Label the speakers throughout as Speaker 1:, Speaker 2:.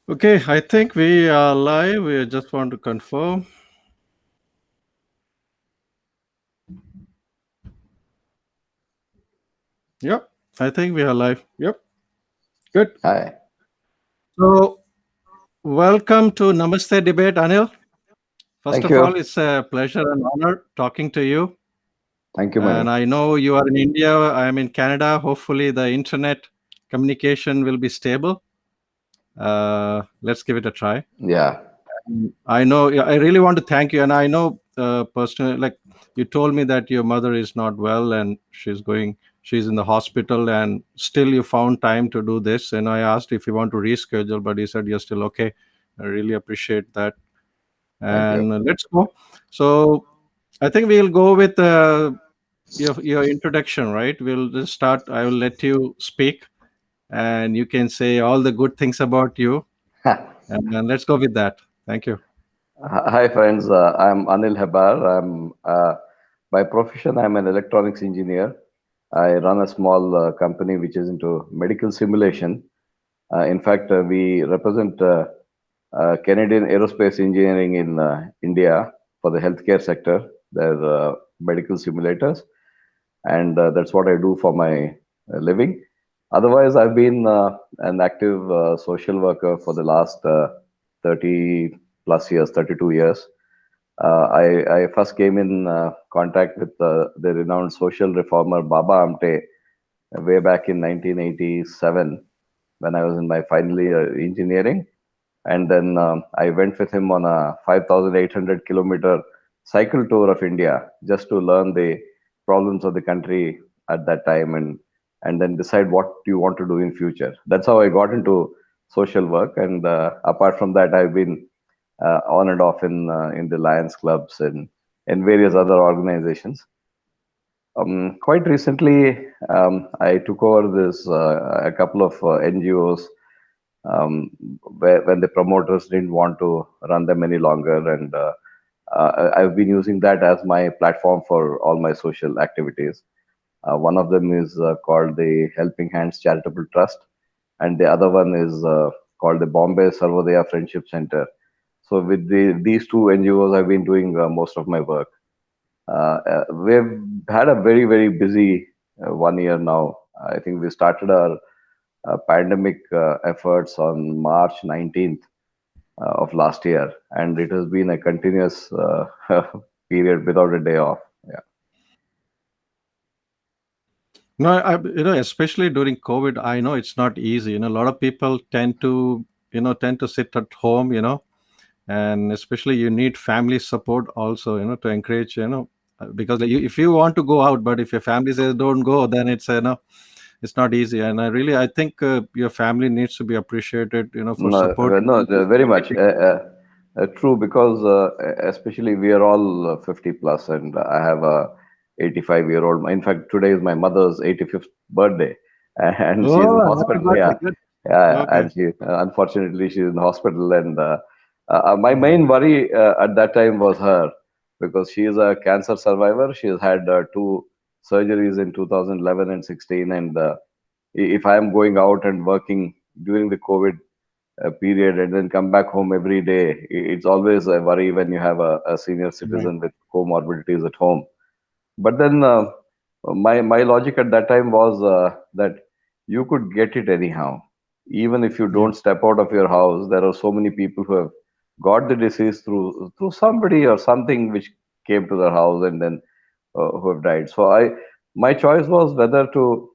Speaker 1: Okay, I think we are live. We just want to confirm. Yep, I think we are live. Yep, good.
Speaker 2: Hi.
Speaker 1: So, welcome to Namaste debate, Anil. First
Speaker 2: Thank
Speaker 1: of
Speaker 2: you.
Speaker 1: all, it's a pleasure and honor talking to you.
Speaker 2: Thank you,
Speaker 1: And
Speaker 2: Mani.
Speaker 1: I know you are in India. I am in Canada. Hopefully, the internet communication will be stable. Let's give it a try.
Speaker 2: Yeah.
Speaker 1: I know. Yeah, I really want to thank you, and I know personally, like you told me that your mother is not well and she's in the hospital, and still you found time to do this. And I asked if you want to reschedule, but you said you're still okay. I really appreciate that.
Speaker 2: Thank you.
Speaker 1: And let's go. So I think we'll go with your introduction, right? We'll just start. I will let you speak, and you can say all the good things about you, and let's go with that. Thank you.
Speaker 2: Hi, friends. I'm Anil Hebbar. By profession, I'm an electronics engineer. I run a small company which is into medical simulation. In fact, we represent Canadian aerospace engineering in India for the healthcare sector. They're medical simulators, and that's what I do for my living. Otherwise, I've been an active social worker for the last 30 plus years, 32 years. I first came in contact with the renowned social reformer Baba Amte way back in 1987 when I was in my final year engineering. And then I went with him on a 5,800-kilometer cycle tour of India just to learn the problems of the country at that time, and then decide what you want to do in future. That's how I got into social work. And apart from that, I've been on and off in the Lions clubs and various other organizations. Quite recently, I took over this a couple of NGOs when the promoters didn't want to run them any longer, and I've been using that as my platform for all my social activities. One of them is called the Helping Hands Charitable Trust, and the other one is called the Bombay Sarvodaya Friendship Center. So with these two NGOs, I've been doing most of my work. We've had a very, very busy 1 year now. I think we started our pandemic efforts on March 19th of last year, and it has been a continuous period without a day off. Yeah.
Speaker 1: No, especially during COVID, I know it's not easy. A lot of people tend to sit at home, and especially you need family support also, to encourage, because if you want to go out, but if your family says don't go, then it's not easy. And I think your family needs to be appreciated, for
Speaker 2: No,
Speaker 1: supporting
Speaker 2: no,
Speaker 1: you in
Speaker 2: very much.
Speaker 1: fighting.
Speaker 2: True, because especially we are all 50 plus, and I have a 85-year-old. In fact, today is my mother's 85th birthday, and she's in
Speaker 1: Oh, happy
Speaker 2: hospital.
Speaker 1: birthday!
Speaker 2: Yeah,
Speaker 1: Good.
Speaker 2: yeah,
Speaker 1: Okay.
Speaker 2: and she unfortunately she's in hospital, and my main worry at that time was her, because she is a cancer survivor. She has had two surgeries in 2011 and 16, and if I am going out and working during the COVID period and then come back home every day, it's always a worry when you have a senior
Speaker 1: Right.
Speaker 2: citizen with comorbidities at home. But then my logic at that time was that you could get it anyhow. Even if you
Speaker 1: Yeah.
Speaker 2: don't step out of your house, there are so many people who have got the disease through somebody or something which came to their house, and then who have died. So my choice was whether to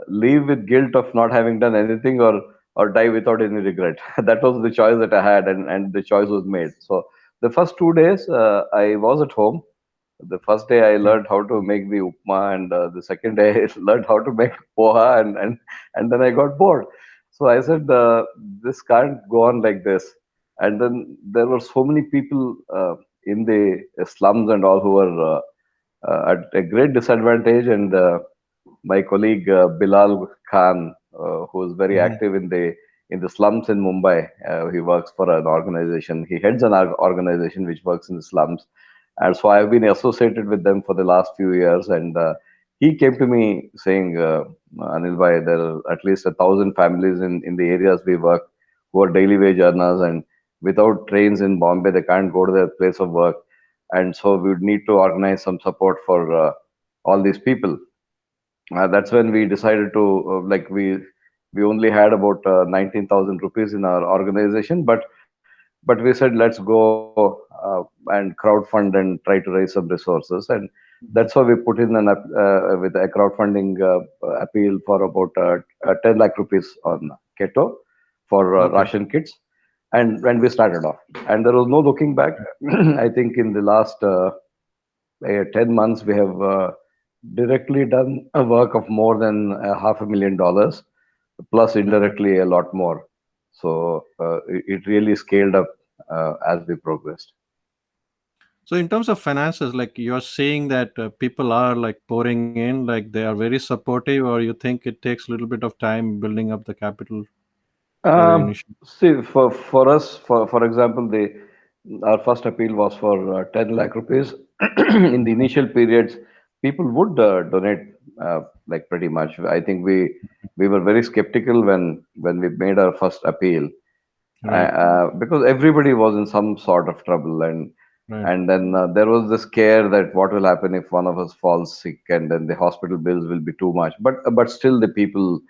Speaker 2: live with guilt of not having done anything, or die without any regret. That was the choice that I had, and the choice was made. So the first 2 days I was at home. The first day I
Speaker 1: Yeah.
Speaker 2: learned how to make the upma, and the second day I learned how to make poha, and then I got bored. So I said, this can't go on like this. And then there were so many people in the slums and all who were at a great disadvantage. And my colleague Bilal Khan, who is very
Speaker 1: Mhm.
Speaker 2: active in the slums in Mumbai. He works for an organization. He heads an organization which works in the slums, and so I've been associated with them for the last few years. And he came to me saying, "Anil bhai, there are at least 1,000 families in the areas we work who are daily wage earners, and without trains in Bombay, they can't go to their place of work. And so we would need to organize some support for all these people. That's when we decided to we only had about 19,000 rupees in our organization, but we said let's go and crowdfund and try to raise some resources, and that's why we put in with a crowdfunding appeal for about 10 lakh rupees on keto for
Speaker 1: Okay.
Speaker 2: ration kits, and when we started off, and there was no looking back. I think in the last 10 months, we have directly done a work of more than $500,000, plus
Speaker 1: Okay.
Speaker 2: indirectly a lot more. So it really scaled up as we progressed.
Speaker 1: So in terms of finances, like you're saying that people are like pouring in, like they are very supportive, or you think it takes a little bit of time building up the capital for the
Speaker 2: Um,
Speaker 1: initial?
Speaker 2: See, for us, for example, the our first appeal was for 10 lakh rupees. In the
Speaker 1: Mhm.
Speaker 2: initial periods, people would donate like pretty much. I think we were very skeptical when we made our first appeal,
Speaker 1: Right.
Speaker 2: because everybody was in some sort of trouble,
Speaker 1: Right.
Speaker 2: and then there was this scare that what will happen if one of us falls sick, and then the hospital bills will be too much. But still, the people,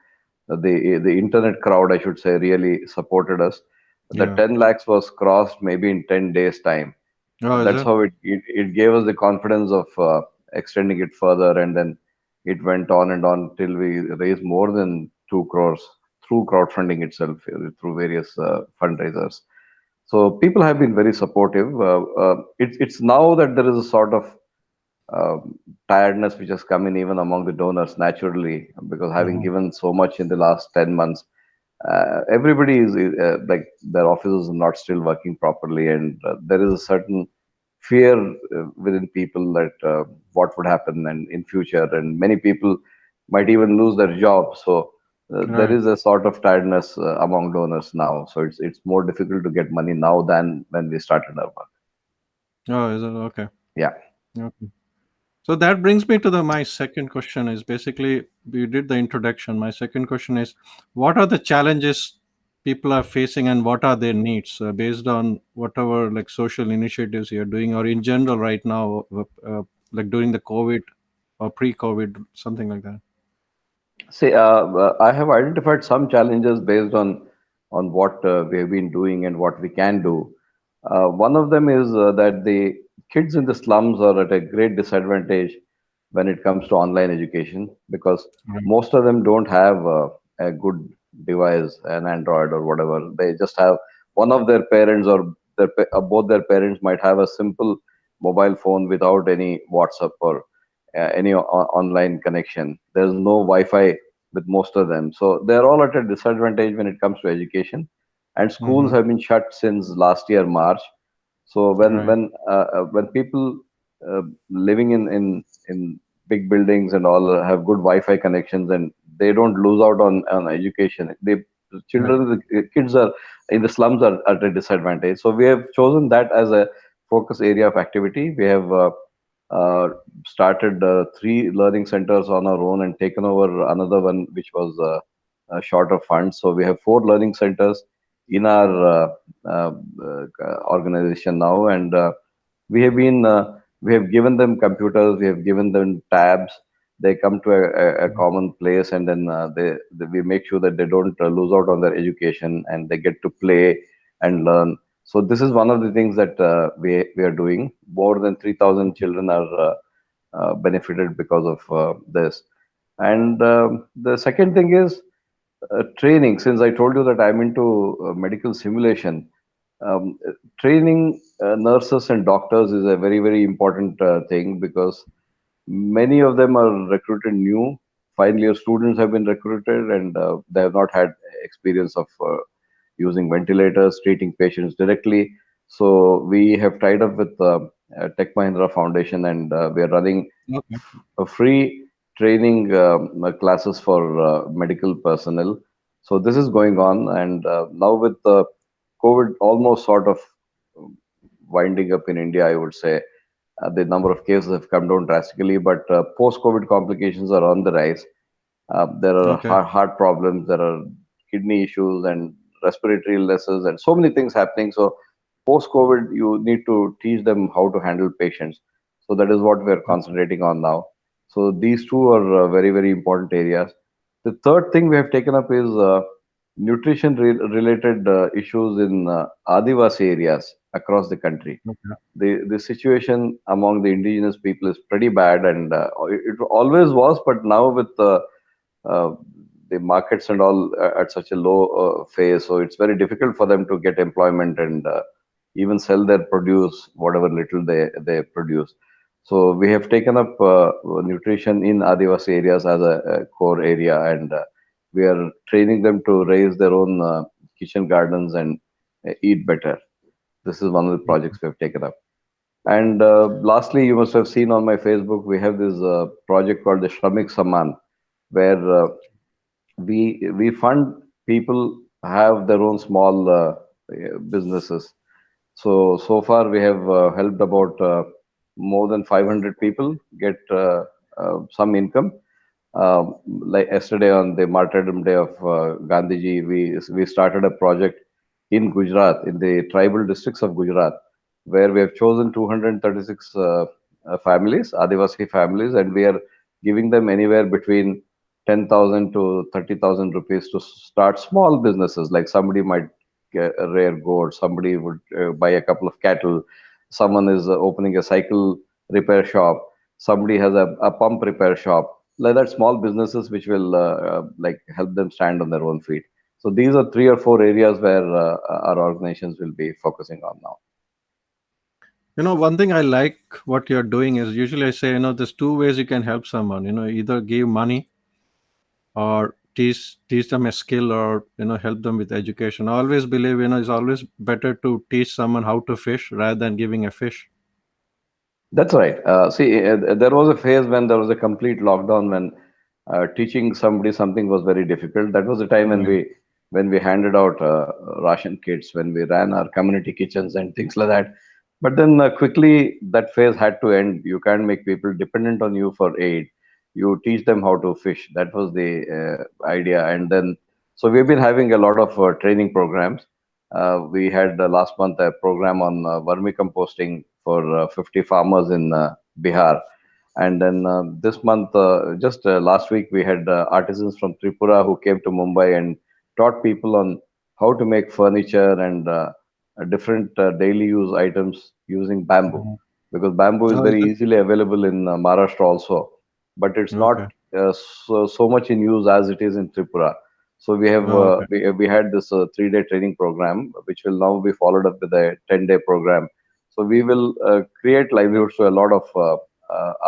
Speaker 2: the internet crowd, I should say, really supported us. The
Speaker 1: Yeah.
Speaker 2: 10 lakhs was crossed maybe in 10 days time.
Speaker 1: Oh, is
Speaker 2: That's
Speaker 1: it?
Speaker 2: how it gave us the confidence of extending it further, and then it went on and on till we raised more than 2 crores through crowdfunding itself, through various fundraisers. So people have been very supportive. It's now that there is a sort of tiredness which has come in even among the donors naturally, because having
Speaker 1: Mhm.
Speaker 2: given so much in the last 10 months, everybody is like their offices are not still working properly, and there is a certain fear within people that what would happen and in future, and many people might even lose their job. So there
Speaker 1: Right.
Speaker 2: is a sort of tiredness among donors now. So it's more difficult to get money now than when we started our work.
Speaker 1: Oh, is it? Okay.
Speaker 2: Yeah.
Speaker 1: Okay. So that brings me to the my second question is basically we did the introduction. My second question is what are the challenges people are facing and what are their needs based on whatever like social initiatives you're doing or in general right now, like during the COVID or pre-COVID, something like that.
Speaker 2: See, I have identified some challenges based on what we have been doing and what we can do. One of them is that the kids in the slums are at a great disadvantage when it comes to online education, because
Speaker 1: Right.
Speaker 2: most of them don't have a good device, an Android or whatever. They just have one of their parents, or both their parents might have a simple mobile phone without any WhatsApp or any online connection. There's no Wi-Fi with most of them, so they're all at a disadvantage when it comes to education. And schools
Speaker 1: Mm-hmm.
Speaker 2: have been shut since last year March. So
Speaker 1: Right.
Speaker 2: when people uh, living in big buildings and all have good Wi-Fi connections, and they don't lose out on education. The
Speaker 1: Right.
Speaker 2: children, the kids are in the slums are at a disadvantage. So we have chosen that as a focus area of activity. We have uh, started three learning centers on our own and taken over another one which was short of funds. So we have four learning centers in our uh, organization now, and we have given them computers, we have given them tabs. They come to a common place, and then we make sure that they don't lose out on their education, and they get to play and learn. So this is one of the things that we are doing. More than 3,000 children are benefited because of this. And the second thing is training. Since I told you that I'm into medical simulation, um, training nurses and doctors is a very important thing, because many of them are recruited new. Final year students have been recruited, and they have not had experience of using ventilators, treating patients directly. So we have tied up with Tech Mahindra Foundation, and we are running
Speaker 1: Okay.
Speaker 2: a free training classes for medical personnel. So this is going on, and now with COVID almost sort of winding up in India, I would say the number of cases have come down drastically, but post-COVID complications are on the rise. There are
Speaker 1: Okay.
Speaker 2: heart problems, there are kidney issues, and respiratory illnesses and so many things happening. So post COVID, you need to teach them how to handle patients. So that is what we are concentrating on now. So these two are very, very important areas. The third thing we have taken up is nutrition related issues in Adivasi areas across the country.
Speaker 1: Okay.
Speaker 2: The situation among the indigenous people is pretty bad, and it always was, but now with uh, the markets and all at such a low phase, so it's very difficult for them to get employment and even sell their produce, whatever little they produce. So we have taken up nutrition in Adivasi areas as a core area, and we are training them to raise their own kitchen gardens and eat better. This is one of the projects we have taken up. And lastly, you must have seen on my Facebook, we have this project called the Shramik Samman, where we fund people have their own small businesses. So far we have helped about more than 500 people get some income. Like yesterday on the Martyrdom Day of Gandhiji, we started a project in Gujarat, in the tribal districts of Gujarat, where we have chosen 236 families, Adivasi families, and we are giving them anywhere between 10,000 to 30,000 rupees to start small businesses. Like somebody might get a rare goat, somebody would buy a couple of cattle, someone is opening a cycle repair shop, somebody has a pump repair shop, like that, small businesses which will like help them stand on their own feet. So these are three or four areas where our organizations will be focusing on now.
Speaker 1: One thing I like what you're doing is usually I say, there's two ways you can help someone. Either give money or teach them a skill, or help them with education. I always believe it's always better to teach someone how to fish rather than giving a fish.
Speaker 2: That's right. See, there was a phase when there was a complete lockdown when teaching somebody something was very difficult. That was the time when
Speaker 1: Right.
Speaker 2: we handed out ration kits, when we ran our community kitchens and things like that. But then quickly that phase had to end. You can't make people dependent on you for aid. You teach them how to fish. That was the idea. And then, so we've been having a lot of training programs. We had last month a program on vermicomposting for 50 farmers in Bihar. And then this month, just last week, we had artisans from Tripura who came to Mumbai and taught people on how to make furniture and different daily use items using bamboo.
Speaker 1: Mhm.
Speaker 2: Because bamboo is
Speaker 1: Oh, is
Speaker 2: very
Speaker 1: it?
Speaker 2: easily available in Maharashtra also, but it's not
Speaker 1: Okay.
Speaker 2: so much in use as it is in Tripura. So we have
Speaker 1: Oh, okay.
Speaker 2: we had this 3-day training program, which will now be followed up with a 10-day program. So we will create livelihoods to a lot of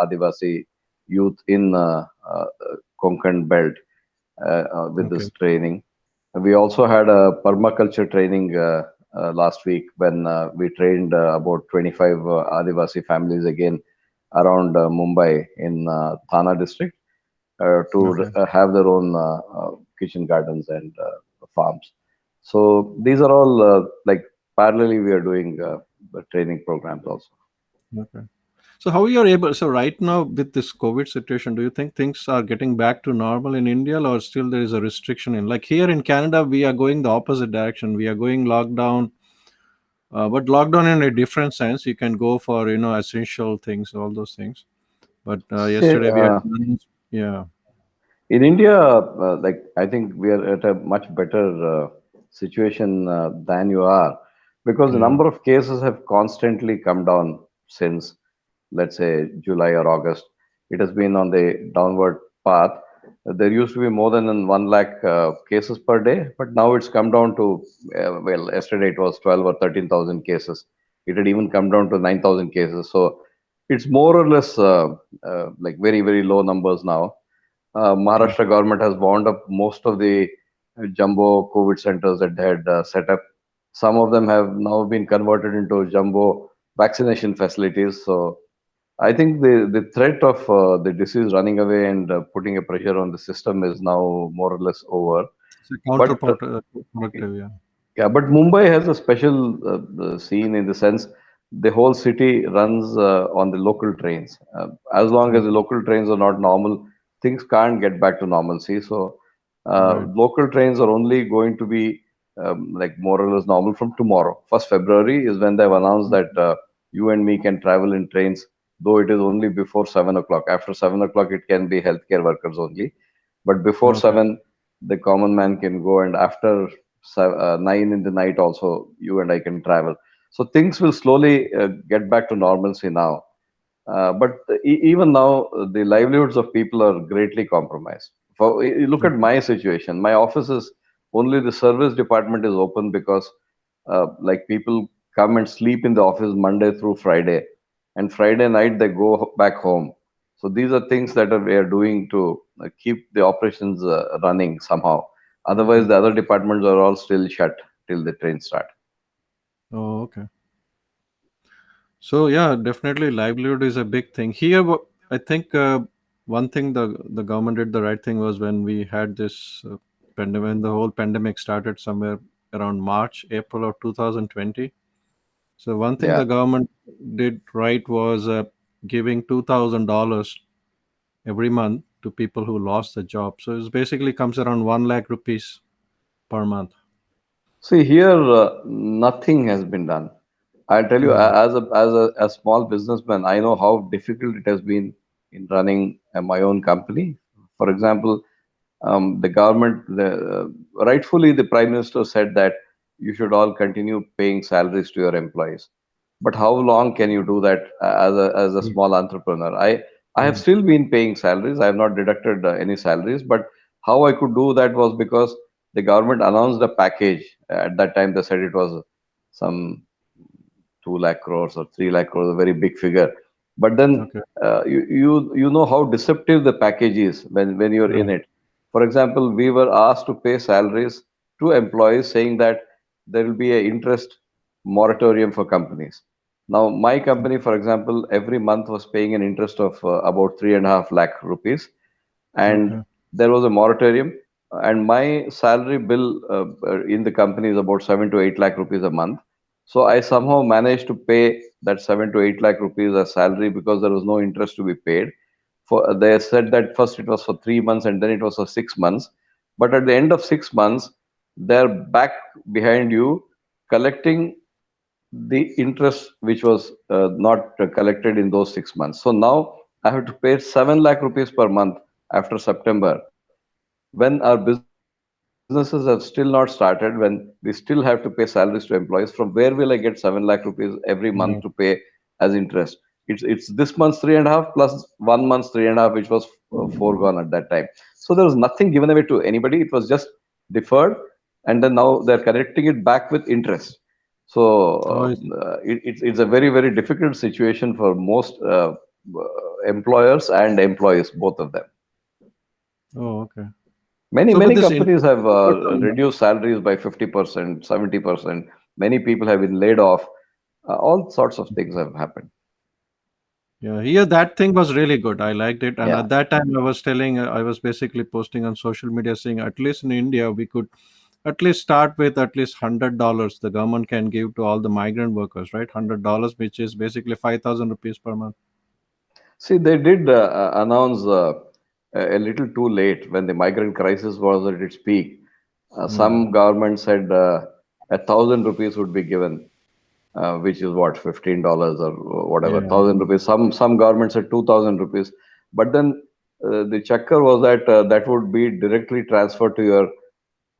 Speaker 2: Adivasi youth in Konkan belt with
Speaker 1: Okay.
Speaker 2: this training. We also had a permaculture training last week when we trained about 25 Adivasi families again around Mumbai in Thana district to
Speaker 1: Okay.
Speaker 2: have their own kitchen gardens and farms. So these are all like parallelly we are doing the training programs also.
Speaker 1: Okay. So how you're able? So right now with this COVID situation, do you think things are getting back to normal in India, or still there is a restriction in? Like here in Canada, we are going the opposite direction. We are going lockdown, but lockdown in a different sense. You can go for essential things, all those things. But
Speaker 2: See,
Speaker 1: yesterday we had, yeah.
Speaker 2: in India, like I think we are at a much better situation than you are, because the
Speaker 1: Yeah.
Speaker 2: number of cases have constantly come down since, let's say, July or August. It has been on the downward path. There used to be more than 1 lakh cases per day, but now it's come down to, well, yesterday it was 12 or 13,000 cases. It had even come down to 9,000 cases. So it's more or less like very, very low numbers now. Maharashtra government has wound up most of the jumbo COVID centers that they had set up. Some of them have now been converted into jumbo vaccination facilities. So I think the threat of the disease running away and putting a pressure on the system is now more or less over.
Speaker 1: It's a
Speaker 2: But
Speaker 1: productive, yeah.
Speaker 2: yeah, but Mumbai has a special scene in the sense the whole city runs on the local trains. As long as the
Speaker 1: Okay.
Speaker 2: local trains are not normal, things can't get back to normalcy. So
Speaker 1: Right.
Speaker 2: local trains are only going to be like more or less normal from tomorrow. First February is when they've announced that you and me can travel in trains, though it is only before 7 o'clock. After 7 o'clock, it can be healthcare workers only. But before
Speaker 1: Okay.
Speaker 2: 7, the common man can go, and after 9 in the night, also you and I can travel. So things will slowly get back to normalcy now. But even now, the livelihoods of people are greatly compromised. Look at
Speaker 1: Okay.
Speaker 2: my situation. My office is only the service department is open because, like, people come and sleep in the office Monday through Friday, and Friday night they go back home. So these are things that we are doing to keep the operations running somehow. Otherwise,
Speaker 1: Okay.
Speaker 2: the other departments are all still shut till the train start.
Speaker 1: Oh, okay. So yeah, definitely livelihood is a big thing here. I think one thing the government did the right thing was when we had this pandemic, when the whole pandemic started somewhere around March, April of 2020. So one thing
Speaker 2: Yeah.
Speaker 1: the government did right was giving $2,000 every month to people who lost their job. So it basically comes around 1 lakh rupees per month.
Speaker 2: See, here nothing has been done. I'll tell you,
Speaker 1: Yeah.
Speaker 2: as a small businessman, I know how difficult it has been in running my own company. For example, the government, rightfully, the prime minister said that you should all continue paying salaries to your employees. But how long can you do that as a
Speaker 1: Yeah.
Speaker 2: small entrepreneur? I have
Speaker 1: Yeah.
Speaker 2: still been paying salaries. I have not deducted any salaries, but how I could do that was because the government announced a package. At that time, they said it was some 2 lakh crores or 3 lakh crores, a very big figure. But then
Speaker 1: Okay.
Speaker 2: you know how deceptive the package is when you're in
Speaker 1: Right.
Speaker 2: it. For example, we were asked to pay salaries to employees saying that there will be a interest moratorium for companies. Now, my company, for example, every month was paying an interest of about 3.5 lakh rupees, and
Speaker 1: Okay.
Speaker 2: there was a moratorium. And my salary bill in the company is about 7 to 8 lakh rupees a month. So I somehow managed to pay that 7 to 8 lakh rupees as salary because there was no interest to be paid. For they said that first it was for 3 months and then it was for 6 months. But at the end of 6 months, they're back behind you collecting the interest which was not collected in those 6 months. So now I have to pay 7 lakh rupees per month after September when our businesses have still not started, when we still have to pay salaries to employees. From where will I get 7 lakh rupees every month to pay
Speaker 1: Right.
Speaker 2: as interest? It's this month's 3.5 plus 1 month's 3.5, which was foregone at that time. So there was nothing given away to anybody. It was just deferred, and then now they're connecting it back with interest. So
Speaker 1: Oh, is it?
Speaker 2: it's a very, very difficult situation for most employers and employees, both of them.
Speaker 1: Oh, okay.
Speaker 2: Many,
Speaker 1: So, but
Speaker 2: many
Speaker 1: this
Speaker 2: companies
Speaker 1: interest
Speaker 2: have
Speaker 1: never come down.
Speaker 2: reduced salaries by 50%, 70%. Many people have been laid off. All sorts of things have happened.
Speaker 1: Yeah, here that thing was really good. I liked it, and
Speaker 2: Yeah.
Speaker 1: at that time, I was telling, I was basically posting on social media saying, at least in India, we could at least start with at least $100. The government can give to all the migrant workers, right? $100, which is basically 5,000 rupees per month.
Speaker 2: See, they did announce a little too late when the migrant crisis was at its peak.
Speaker 1: Yeah,
Speaker 2: Some government said 1,000 rupees would be given, which is what, $15 or whatever,
Speaker 1: yeah,
Speaker 2: 1,000 rupees. Some government said 2,000 rupees, but then the checker was that that would be directly transferred to your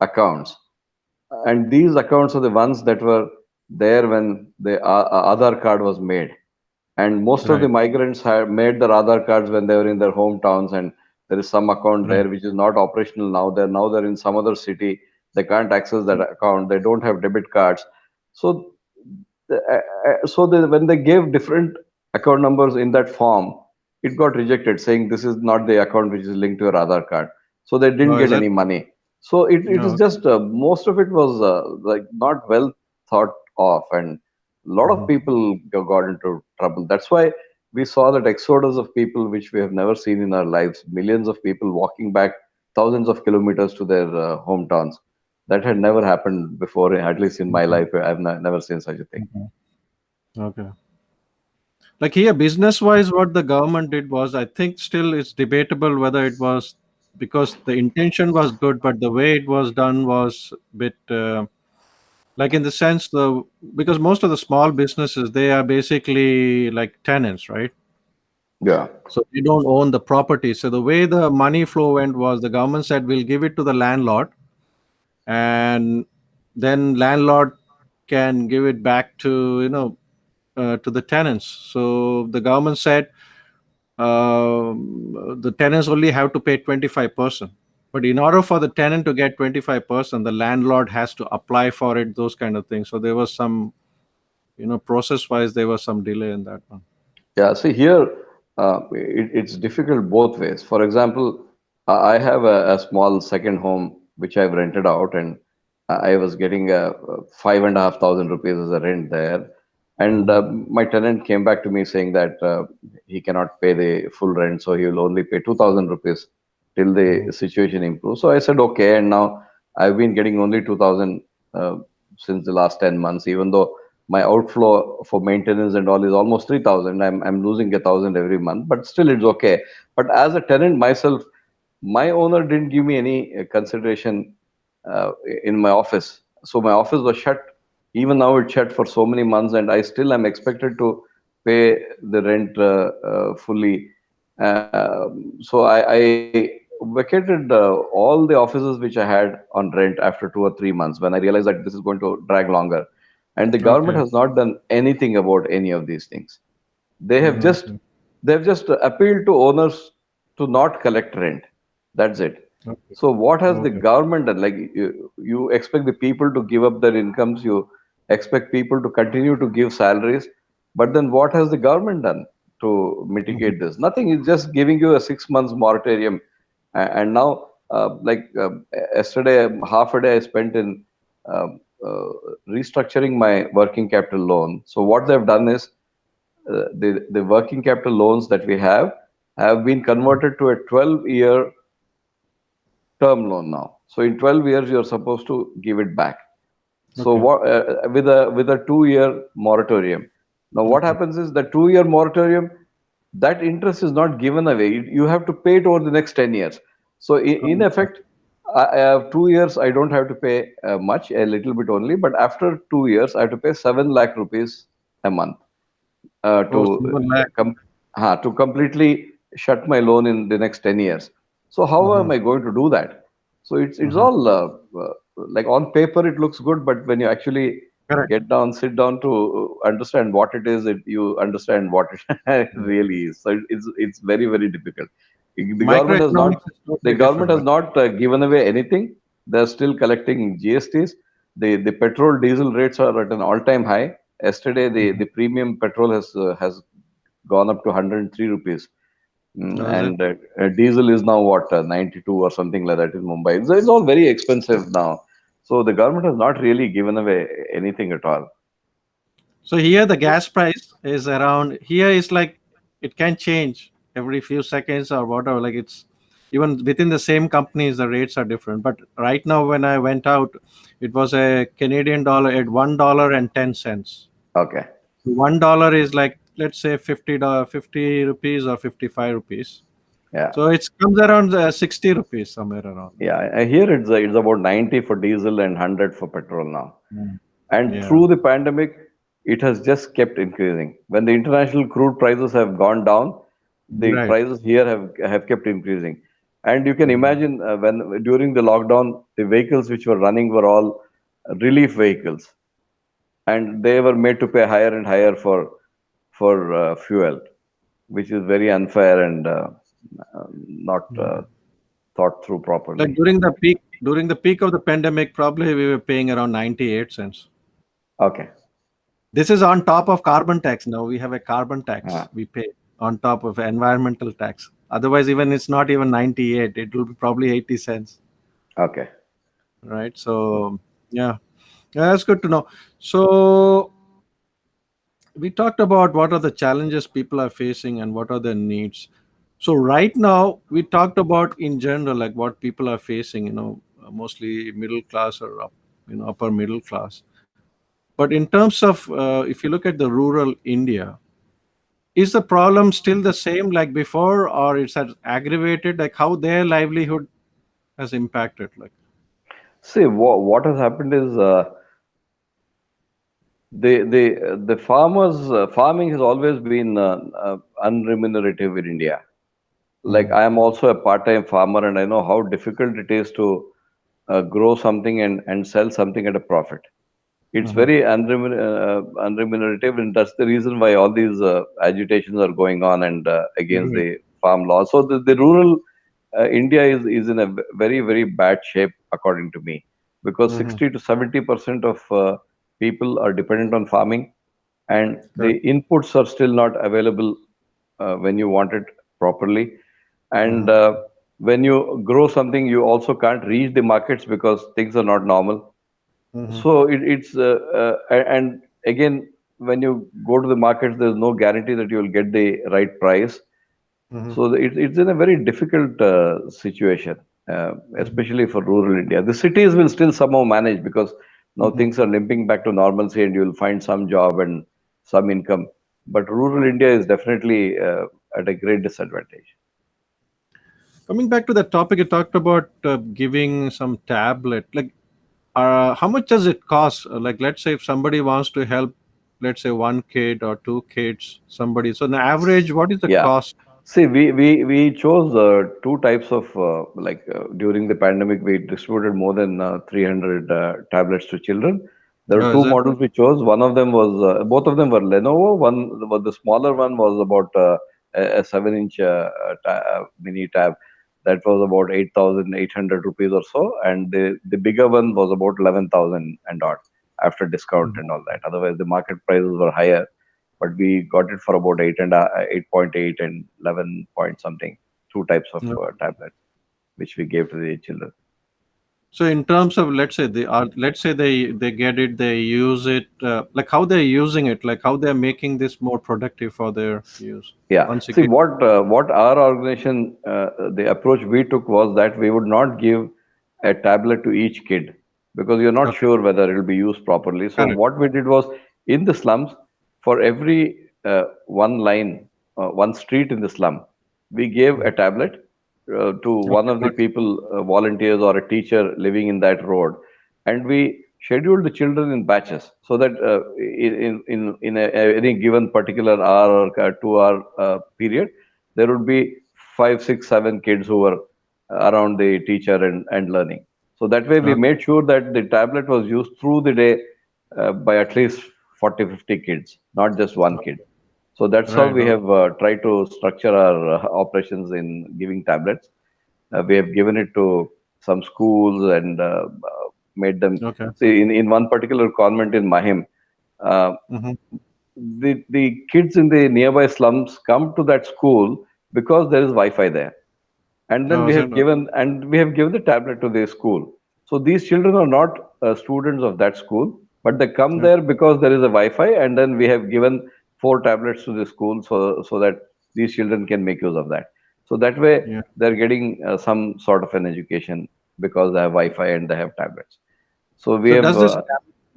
Speaker 2: accounts, and these accounts are the ones that were there when the Aadhaar card was made. And most of the
Speaker 1: right,
Speaker 2: migrants had made their Aadhaar cards when they were in their hometowns, and there is some account
Speaker 1: right.
Speaker 2: there which is not operational now. They're in some other city. They can't access that account. They don't have debit cards. So when they gave different account numbers in that form, it got rejected, saying this is not the account which is linked to your Aadhaar card. So they didn't
Speaker 1: Oh, is
Speaker 2: get
Speaker 1: it?
Speaker 2: any money. So it is
Speaker 1: No.
Speaker 2: just most of it was like not well thought of, and a lot of
Speaker 1: Mhm.
Speaker 2: people got into trouble. That's why we saw that exodus of people which we have never seen in our lives. Millions of people walking back thousands of kilometers to their hometowns. That had never happened before, at least in my
Speaker 1: Okay.
Speaker 2: life. I've never seen such a thing.
Speaker 1: Okay. Okay. Like here, business wise, what the government did was, I think, still it's debatable whether it was because the intention was good, but the way it was done was a bit. Like in the sense the because most of the small businesses they are basically like tenants, right?
Speaker 2: Yeah.
Speaker 1: So they don't own the property. So the way the money flow went was the government said we'll give it to the landlord, and then landlord can give it back to to the tenants. So the government said the tenants only have to pay 25%. But in order for the tenant to get 25%, the landlord has to apply for it, those kind of things. So there was some, process wise, there was some delay in that one.
Speaker 2: Yeah, see here, it's difficult both ways. For example, I have a small second home which I've rented out, and I was getting 5,500 rupees as a rent there. And
Speaker 1: Hmm.
Speaker 2: my tenant came back to me saying that he cannot pay the full rent, so he will only pay 2,000 rupees till the
Speaker 1: Hmm.
Speaker 2: situation improves. So I said, okay, and now I've been getting only 2,000 uh, since the last 10 months, even though my outflow for maintenance and all is almost 3,000. I'm losing 1,000 every month, but still it's okay. But as a tenant myself, my owner didn't give me any consideration uh, in my office. So my office was shut. Even now it's shut for so many months, and I still am expected to pay the rent fully. So I vacated all the offices which I had on rent after 2 or 3 months when I realized that this is going to drag longer. And the government
Speaker 1: Okay.
Speaker 2: has not done anything about any of these things. They have just
Speaker 1: Okay.
Speaker 2: they have just appealed to owners to not collect rent. That's it.
Speaker 1: Okay.
Speaker 2: So what has the
Speaker 1: Okay.
Speaker 2: government done? Like you expect the people to give up their incomes, you expect people to continue to give salaries, but then what has the government done to
Speaker 1: Mhm.
Speaker 2: mitigate this? Nothing. It's just giving you a 6 months moratorium. And now, yesterday, half a day I spent in um, uh, restructuring my working capital loan. So what they've done is the working capital loans that we have been converted to a 12-year term loan now. So in 12 years, you're supposed to give it back. So
Speaker 1: Okay.
Speaker 2: what with a 2-year moratorium. Now what
Speaker 1: Okay.
Speaker 2: happens is the 2-year moratorium, that interest is not given away. You have to pay it over the next 10 years. So in
Speaker 1: Okay.
Speaker 2: effect, I have 2 years. I don't have to pay much, a little bit only. But after 2 years, I have to pay 7 lakh rupees a month
Speaker 1: Oh, 7 lakh.
Speaker 2: com- to completely shut my loan in the next 10 years. So how am
Speaker 1: Uh-huh.
Speaker 2: I going to do that? So it's
Speaker 1: Uh-huh.
Speaker 2: all like on paper it looks good, but when you actually
Speaker 1: Correct.
Speaker 2: get down, sit down to understand what it is, you understand what it
Speaker 1: Yeah.
Speaker 2: really is. So it's very very difficult. The government has not
Speaker 1: Microeconomics is
Speaker 2: the
Speaker 1: totally
Speaker 2: government
Speaker 1: different.
Speaker 2: has
Speaker 1: Like,
Speaker 2: not given away anything. They're still collecting GSTs. The petrol diesel rates are at an all-time high. Yesterday, the
Speaker 1: mhm.
Speaker 2: premium petrol has gone up to 103 rupees.
Speaker 1: Was it?
Speaker 2: And diesel is now what 92 or something like that in Mumbai. So it's all very expensive now. So the government has not really given away anything at all.
Speaker 1: So here the gas price is around here is like it can change every few seconds or whatever. Like it's even within the same companies the rates are different. But right now when I went out, it was a Canadian dollar at $1.10.
Speaker 2: Okay.
Speaker 1: $1 is like let's say $50, 50 rupees or 55 rupees.
Speaker 2: Yeah.
Speaker 1: So it comes around 60 rupees somewhere around there.
Speaker 2: Yeah. I hear it's about 90 for diesel and 100 for petrol now.
Speaker 1: Mm.
Speaker 2: And
Speaker 1: Yeah.
Speaker 2: through the pandemic, it has just kept increasing. When the international crude prices have gone down, the
Speaker 1: Right.
Speaker 2: prices here have kept increasing. And you can
Speaker 1: Yeah.
Speaker 2: imagine when during the lockdown, the vehicles which were running were all relief vehicles, and they were made to pay higher and higher for fuel, which is very unfair and not
Speaker 1: Yeah.
Speaker 2: thought through
Speaker 1: Like
Speaker 2: properly.
Speaker 1: during the peak of the pandemic, probably we were paying around 98 cents.
Speaker 2: Okay.
Speaker 1: This is on top of carbon tax. Now we have a carbon
Speaker 2: Uh,
Speaker 1: tax we pay on top of environmental tax. Otherwise, even it's not even 98. It will be probably 80 cents,
Speaker 2: okay.
Speaker 1: right? So yeah, yeah, that's good to know. So we talked about what are the challenges people are facing and what are their needs. So right now we talked about in general like what people are facing. Mostly middle class or upper middle class. But in terms of if you look at the rural India, is the problem still the same like before, or it's aggravated? Like how their livelihood has impacted? Like,
Speaker 2: See, what has happened is. The farmers farming has always been unremunerative in India. Like
Speaker 1: Mm-hmm.
Speaker 2: I am also a part-time farmer, and I know how difficult it is to grow something and sell something at a profit. It's
Speaker 1: Mm-hmm.
Speaker 2: very unremunerative, and that's the reason why all these agitations are going on and against
Speaker 1: Right.
Speaker 2: the farm law. So the rural India is in a very bad shape according to me, because
Speaker 1: Mm-hmm.
Speaker 2: 60 to 70% of people are dependent on farming, and the
Speaker 1: Correct.
Speaker 2: inputs are still not available when you want it properly. And
Speaker 1: Mm-hmm.
Speaker 2: when you grow something, you also can't reach the markets because things are not normal.
Speaker 1: Mm-hmm.
Speaker 2: So and again, when you go to the markets, there's no guarantee that you will get the right price.
Speaker 1: Mm-hmm.
Speaker 2: So it's in a very difficult situation,
Speaker 1: Mm-hmm.
Speaker 2: especially for rural India. The cities will still somehow manage because now
Speaker 1: Mm-hmm.
Speaker 2: things are limping back to normalcy, and you'll find some job and some income. But rural India is definitely at a great disadvantage.
Speaker 1: Coming back to the topic, you talked about giving some tablet. Like, how much does it cost? Like, let's say if somebody wants to help, let's say one kid or two kids, somebody. So, on average, what is the
Speaker 2: Yeah.
Speaker 1: cost?
Speaker 2: See, we chose two types of during the pandemic, we distributed more than 300 tablets to children. There are
Speaker 1: Oh, is
Speaker 2: two
Speaker 1: it?
Speaker 2: models we chose. One of them was both of them were Lenovo. One was the smaller one was about a 7-inch mini tab that was about 8,800 rupees or so, and the bigger one was about 11,000 and odd after discount
Speaker 1: Mhm.
Speaker 2: and all that. Otherwise, the market prices were higher, but we got it for about 8.8 and 11 point something, two types of
Speaker 1: Yeah.
Speaker 2: tablets which we gave to the children.
Speaker 1: So, in terms of, let's say they are, let's say they get it, they use it, like how they're using it, like how they're making this more productive for their use.
Speaker 2: Yeah.
Speaker 1: Once
Speaker 2: See,
Speaker 1: again,
Speaker 2: what our organization, the approach we took was that we would not give a tablet to each kid because you're not
Speaker 1: okay,
Speaker 2: sure whether it will be used properly. So
Speaker 1: correct.
Speaker 2: what we did was, in the slums, for every one line, one street in the slum, we gave
Speaker 1: Mhm.
Speaker 2: a tablet to one
Speaker 1: Okay,
Speaker 2: of the
Speaker 1: got
Speaker 2: people, volunteers or a teacher living in that road, and we scheduled the children in batches so that any given particular hour or 2 hour period, there would be 5, 6, 7 kids who were around the teacher and learning. So that way we
Speaker 1: okay,
Speaker 2: made sure that the tablet was used through the day by at least 40, 50 kids, not just one kid.
Speaker 1: okay.
Speaker 2: So that's how
Speaker 1: Right,
Speaker 2: we
Speaker 1: okay.
Speaker 2: have tried to structure our operations in giving tablets. We have given it to some schools and made them
Speaker 1: Okay.
Speaker 2: see in one particular convent in Mahim. Uh,
Speaker 1: Mm-hmm.
Speaker 2: the kids in the nearby slums come to that school because there is Wi-Fi there, and then
Speaker 1: Oh, is it? Okay.
Speaker 2: we have given the tablet to the school. So these children are not students of that school, but they come
Speaker 1: Yeah.
Speaker 2: there because there is a Wi-Fi, and then we have given 4 tablets to the school so that these children can make use of that. So that way
Speaker 1: Yeah.
Speaker 2: they're getting some sort of an education because they have Wi-Fi and they have tablets. So we
Speaker 1: So
Speaker 2: have
Speaker 1: does this?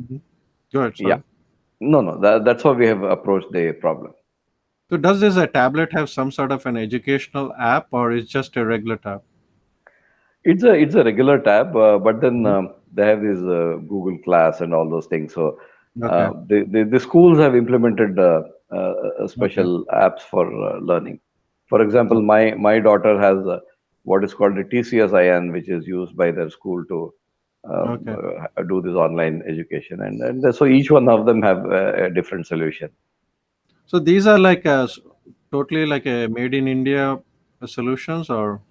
Speaker 1: Mhm. Go ahead.
Speaker 2: yeah,
Speaker 1: Sorry.
Speaker 2: no, that's how we have approached the problem.
Speaker 1: So does this a tablet have some sort of an educational app, or is just a regular tab?
Speaker 2: It's a regular tab, but then
Speaker 1: Mhm.
Speaker 2: they have this Google Class and all those things. So
Speaker 1: Okay.
Speaker 2: the schools have implemented
Speaker 1: Okay.
Speaker 2: special apps for learning. For example,
Speaker 1: Okay.
Speaker 2: my daughter has what is called the TCSIN, which is used by their school to
Speaker 1: Okay.
Speaker 2: do this online education, and so each one of them have a different solution.
Speaker 1: So these are like totally like a made in India solutions, or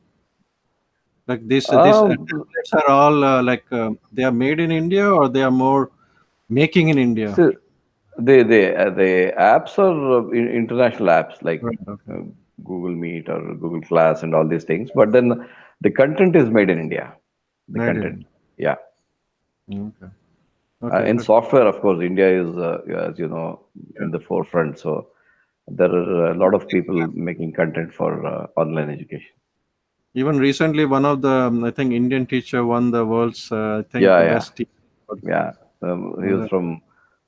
Speaker 1: like this
Speaker 2: Um,
Speaker 1: tablets are all like they are made in India, or they are more making in India.
Speaker 2: so the apps are international apps like
Speaker 1: Right. Okay.
Speaker 2: uh, Google Meet or Google Class and all these things. But then the content is made in India. The
Speaker 1: Made
Speaker 2: content,
Speaker 1: in.
Speaker 2: yeah.
Speaker 1: Okay. Okay.
Speaker 2: In
Speaker 1: Good.
Speaker 2: software, of course, India is, as you know,
Speaker 1: Yeah.
Speaker 2: in the forefront. So there are a lot of people making content for online education.
Speaker 1: Even recently, one of the I think Indian teacher won the world's I think
Speaker 2: Yeah,
Speaker 1: the
Speaker 2: yeah,
Speaker 1: best teacher.
Speaker 2: yeah. He was
Speaker 1: Uh,
Speaker 2: from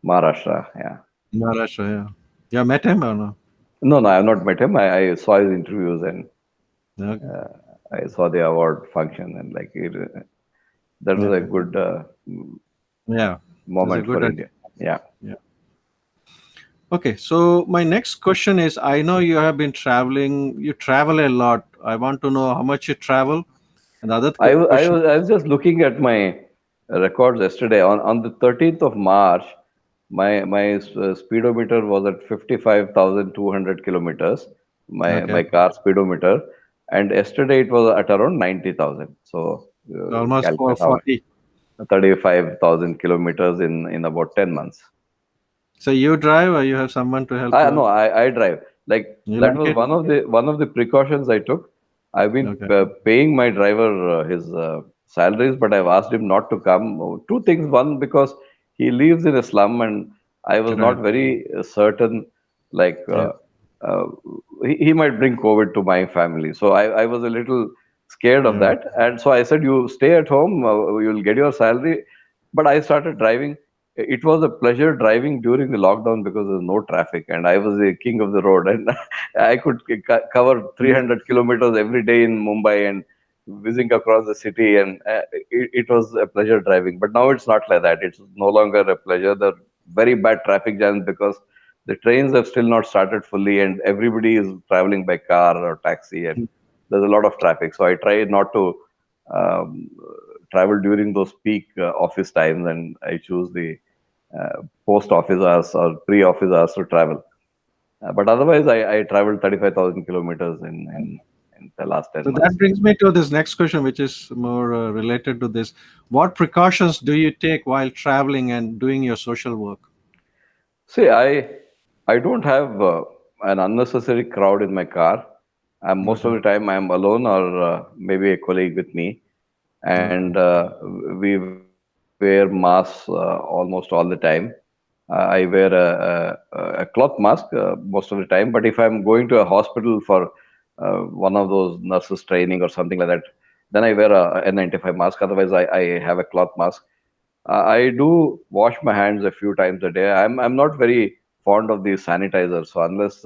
Speaker 2: Maharashtra. Yeah.
Speaker 1: Maharashtra. Yeah. Yeah. Met him or no?
Speaker 2: No, no, I have not met him. I saw his interviews and
Speaker 1: Okay.
Speaker 2: uh, I saw the award function, and like that was a
Speaker 1: Okay.
Speaker 2: good
Speaker 1: Yeah. It's a
Speaker 2: moment
Speaker 1: good.
Speaker 2: for India. Yeah.
Speaker 1: Yeah. Okay, so my next question is, I know you have been traveling, you travel a lot. I want to know how much you travel. And the other question,
Speaker 2: I was just looking at my records yesterday. On the 13th of March, my speedometer was at 55,200 kilometers.
Speaker 1: okay,
Speaker 2: My car speedometer, and yesterday it was at around 90,000. So
Speaker 1: almost
Speaker 2: calculate how much.
Speaker 1: 40.
Speaker 2: 35,000 kilometers in about 10 months.
Speaker 1: So you drive or you have someone to help you
Speaker 2: No,
Speaker 1: out?
Speaker 2: I drive. Like
Speaker 1: You
Speaker 2: that
Speaker 1: like
Speaker 2: was
Speaker 1: it?
Speaker 2: one of the precautions I took. I've been
Speaker 1: Okay,
Speaker 2: paying my driver his salaries, but I've asked him not to come. Two things. One, because he lives in a slum, and I was
Speaker 1: right.
Speaker 2: not very certain. Like
Speaker 1: Yeah.
Speaker 2: uh, he might bring COVID to my family, so I was a little scared of
Speaker 1: Yeah.
Speaker 2: that. And so I said, "You stay at home. You'll get your salary." But I started driving. It was a pleasure driving during the lockdown because there's no traffic, and I was the king of the road, and I could cover
Speaker 1: Yeah.
Speaker 2: 300 kilometers every day in Mumbai and whizzing across the city, and it was a pleasure driving. But now it's not like that. It's no longer a pleasure. There are very bad traffic jams because the trains have still not started fully, and everybody is traveling by car or taxi, and there's a lot of traffic. So I try not to um, travel during those peak office times, and I choose the post office hours or pre office hours to travel. But otherwise, I traveled 35,000 kilometers in the last 10
Speaker 1: So that
Speaker 2: months.
Speaker 1: brings me to this next question, which is more related to this. What precautions do you take while traveling and doing your social work?
Speaker 2: See, I don't have an unnecessary crowd in my car. Most of
Speaker 1: Okay.
Speaker 2: the time, I'm alone or maybe a colleague with me,
Speaker 1: Okay.
Speaker 2: and we wear masks almost all the time. I wear a cloth mask most of the time, but if I'm going to a hospital for one of those nurses training or something like that, then I wear a N95 mask. Otherwise, I have a cloth mask. I do wash my hands a few times a day. I'm not very fond of these sanitizers, so unless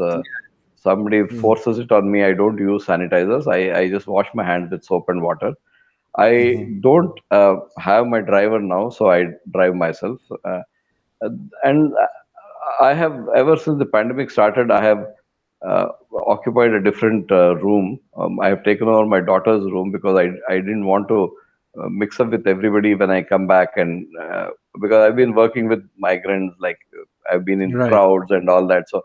Speaker 2: somebody
Speaker 1: Mhm.
Speaker 2: forces it on me, I don't use sanitizers. I just wash my hands with soap and water. I
Speaker 1: Mhm.
Speaker 2: don't have my driver now, so I drive myself. And I have, ever since the pandemic started, I have uh, occupied a different room. I have taken over my daughter's room because I didn't want to mix up with everybody when I come back, and because I've been working with migrants, like I've been in
Speaker 1: Right.
Speaker 2: crowds and all that. So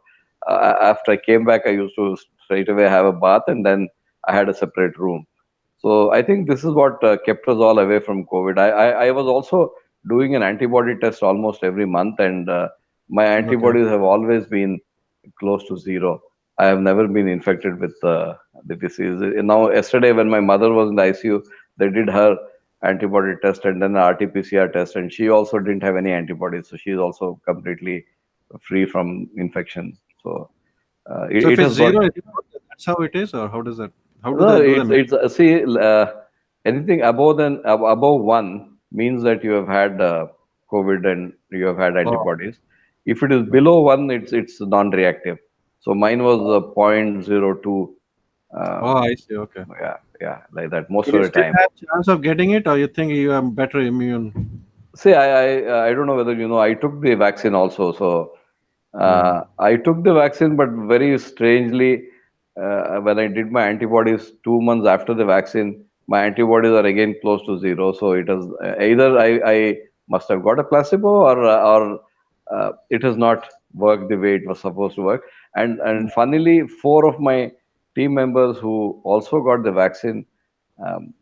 Speaker 2: after I came back, I used to straight away have a bath, and then I had a separate room. So I think this is what kept us all away from COVID. I was also doing an antibody test almost every month, and my
Speaker 1: Okay.
Speaker 2: antibodies have always been close to zero. I have never been infected with the disease. Now, yesterday when my mother was in the ICU, they did her antibody test and then the RT-PCR test, and she also didn't have any antibodies. So she's also completely free from infection. So
Speaker 1: So if
Speaker 2: it
Speaker 1: it's
Speaker 2: has got.
Speaker 1: zero, it's good, that's how it is, or how does that? How do
Speaker 2: No,
Speaker 1: they do
Speaker 2: it's
Speaker 1: the?
Speaker 2: it's see anything above one means that you have had COVID and you have had
Speaker 1: Oh,
Speaker 2: antibodies. If it is
Speaker 1: okay.
Speaker 2: below one, it's non-reactive. So mine was point zero 0.02.
Speaker 1: Oh,
Speaker 2: Um,
Speaker 1: I see. Okay.
Speaker 2: yeah, like that most
Speaker 1: But
Speaker 2: of
Speaker 1: you
Speaker 2: the
Speaker 1: still
Speaker 2: time.
Speaker 1: have chance of getting it, or you think you have better immune?
Speaker 2: See, I don't know whether you know, I took the vaccine also. So
Speaker 1: Yeah.
Speaker 2: I took the vaccine, but very strangely, when I did my antibodies 2 months after the vaccine, my antibodies are again close to zero. So it is either I must have got a placebo, or it has not worked the way it was supposed to work. And funnily, four of my team members who also got the vaccine,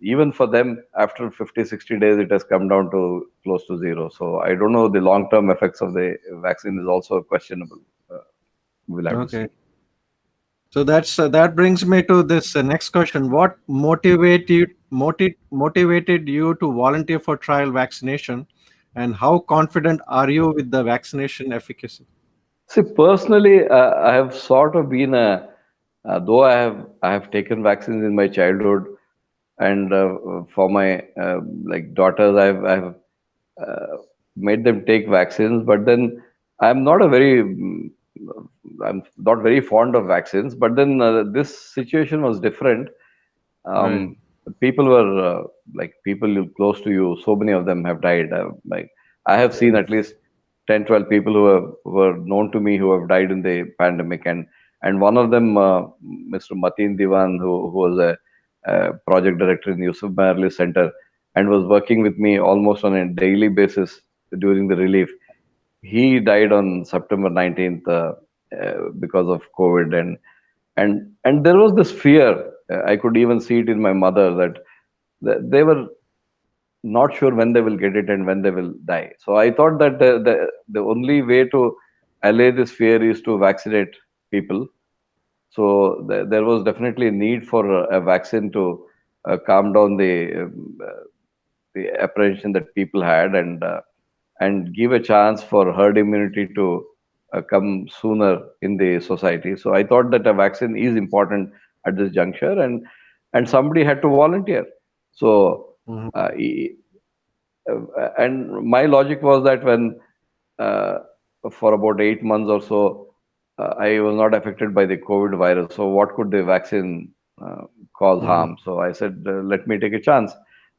Speaker 2: even for them, after 50, 60 days, it has come down to close to zero. So I don't know, the long-term effects of the vaccine is also questionable. Uh, we'll have to
Speaker 1: Okay.
Speaker 2: see.
Speaker 1: So that brings me to this next question. What motivated you to volunteer for trial vaccination, and how confident are you with the vaccination efficacy?
Speaker 2: See, personally, I have sort of been though I have taken vaccines in my childhood, and for my like daughters, I've uh, made them take vaccines, but then I'm not a very I'm not very fond of vaccines. But then this situation was different.
Speaker 1: Right.
Speaker 2: People were like people close to you. So many of them have died. Like I have seen at least. 10, 12 people were known to me who have died in the pandemic, and one of them, Mr. Mateen Diwan, who was a project director in Yusuf Maharli Center and was working with me almost on a daily basis during the relief. He died on September 19th because of COVID, and there was this fear. I could even see it in my mother that they were not sure when they will get it and when they will die. So I thought that the only way to allay this fear is to vaccinate people. So there was definitely a need for a vaccine to calm down the apprehension that people had, and give a chance for herd immunity to come sooner in the society. So I thought that a vaccine is important at this juncture, and somebody had to volunteer. So
Speaker 1: Mhm.
Speaker 2: uh, e- and my logic was that when uh, for about 8 months or so, I was not affected by the COVID virus. So what could the vaccine cause
Speaker 1: Mhm.
Speaker 2: harm? So I said, let me take a chance.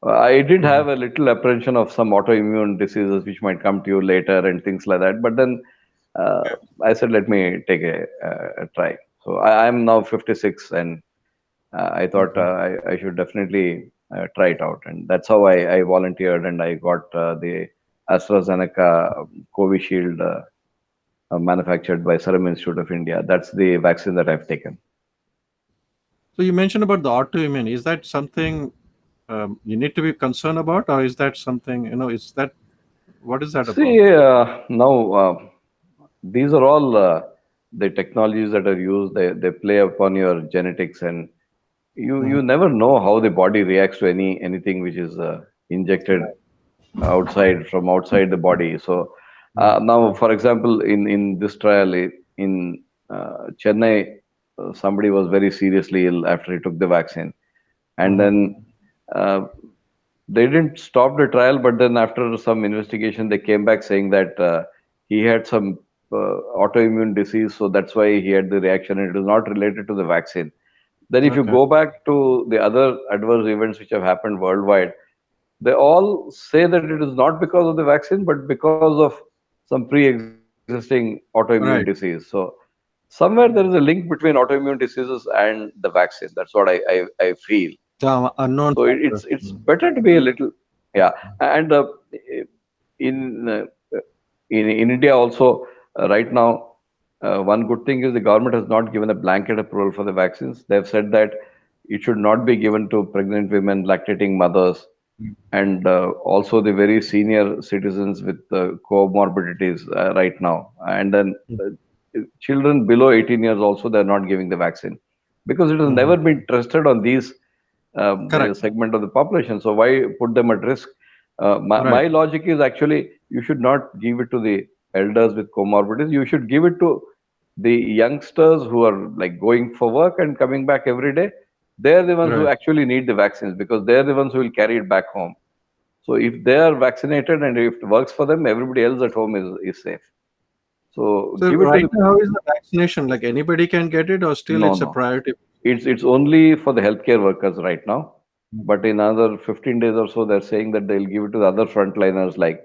Speaker 2: I did
Speaker 1: Mhm.
Speaker 2: have a little apprehension of some autoimmune diseases which might come to you later and things like that. But then uh, I said, let me take a try. So I'm now 56, and I thought
Speaker 1: Okay.
Speaker 2: I should definitely try it out, and that's how I volunteered and I got the AstraZeneca Covishield manufactured by Serum Institute of India. That's the vaccine that I've taken.
Speaker 1: So you mentioned about the autoimmune. Is that something you need to be concerned about, or is that something, is that, what is that about?
Speaker 2: See, now these are all the technologies that are used. They play upon your genetics, and you
Speaker 1: Mhm.
Speaker 2: never know how the body reacts to anything which is injected outside from outside the body. So
Speaker 1: Mhm.
Speaker 2: now, for example, in this trial in Chennai, somebody was very seriously ill after he took the vaccine, and
Speaker 1: Mhm.
Speaker 2: then uh, they didn't stop the trial. But then after some investigation, they came back saying that he had some autoimmune disease, so that's why he had the reaction. And it is not related to the vaccine. Then, if you
Speaker 1: Okay.
Speaker 2: go back to the other adverse events which have happened worldwide, they all say that it is not because of the vaccine, but because of some pre-existing autoimmune disease.
Speaker 1: Right.
Speaker 2: So somewhere there is a link between autoimmune diseases and the vaccine. That's what I feel.
Speaker 1: The
Speaker 2: So
Speaker 1: unknown
Speaker 2: it's
Speaker 1: factor.
Speaker 2: it's better to be a little, yeah. And in uh, in India also, right now, one good thing is the government has not given a blanket approval for the vaccines. They have said that it should not be given to pregnant women, lactating mothers,
Speaker 1: Mhm.
Speaker 2: and also the very senior citizens with comorbidities right now. And then children below 18 years also, they're not giving the vaccine because it has
Speaker 1: Mhm.
Speaker 2: never been tested on these
Speaker 1: Correct.
Speaker 2: segment of the population. So why put them at risk? My
Speaker 1: Right.
Speaker 2: logic is actually you should not give it to the elders with comorbidities. You should give it to the youngsters who are like going for work and coming back every day. They're the ones who
Speaker 1: Right.
Speaker 2: actually need the vaccines because they're the ones who will carry it back home. So if they are vaccinated and if it works for them, everybody else at home is safe. So
Speaker 1: So
Speaker 2: give it to
Speaker 1: right
Speaker 2: the
Speaker 1: now, how is the vaccination? Like anybody can get it, or still
Speaker 2: no,
Speaker 1: it's a
Speaker 2: no.
Speaker 1: priority?
Speaker 2: It's only for the healthcare workers right now. But in another 15 days or so, they're saying that they'll give it to the other frontliners like